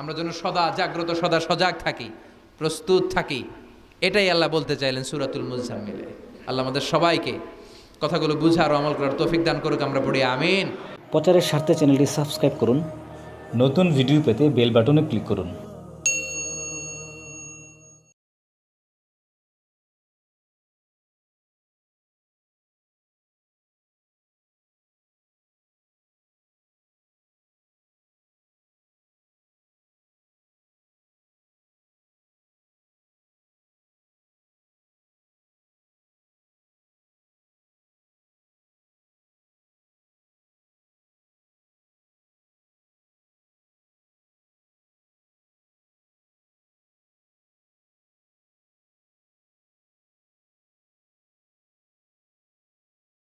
আমরা যেন সদা জাগ্রত, সদা সজাগ থাকি, প্রস্তুত থাকি। এটাই আল্লাহ বলতে চাইলেন সূরাতুল মুজাম্মিলে। আল্লাহ আমাদের সবাইকে কথাগুলো বুঝার ও আমল করার তৌফিক দান করুক। আমরা পড়ি আমিন। প্রচারের স্বার্থে চ্যানেলটি সাবস্ক্রাইব করুন। নতুন ভিডিও পেতে বেল বাটনে ক্লিক করুন।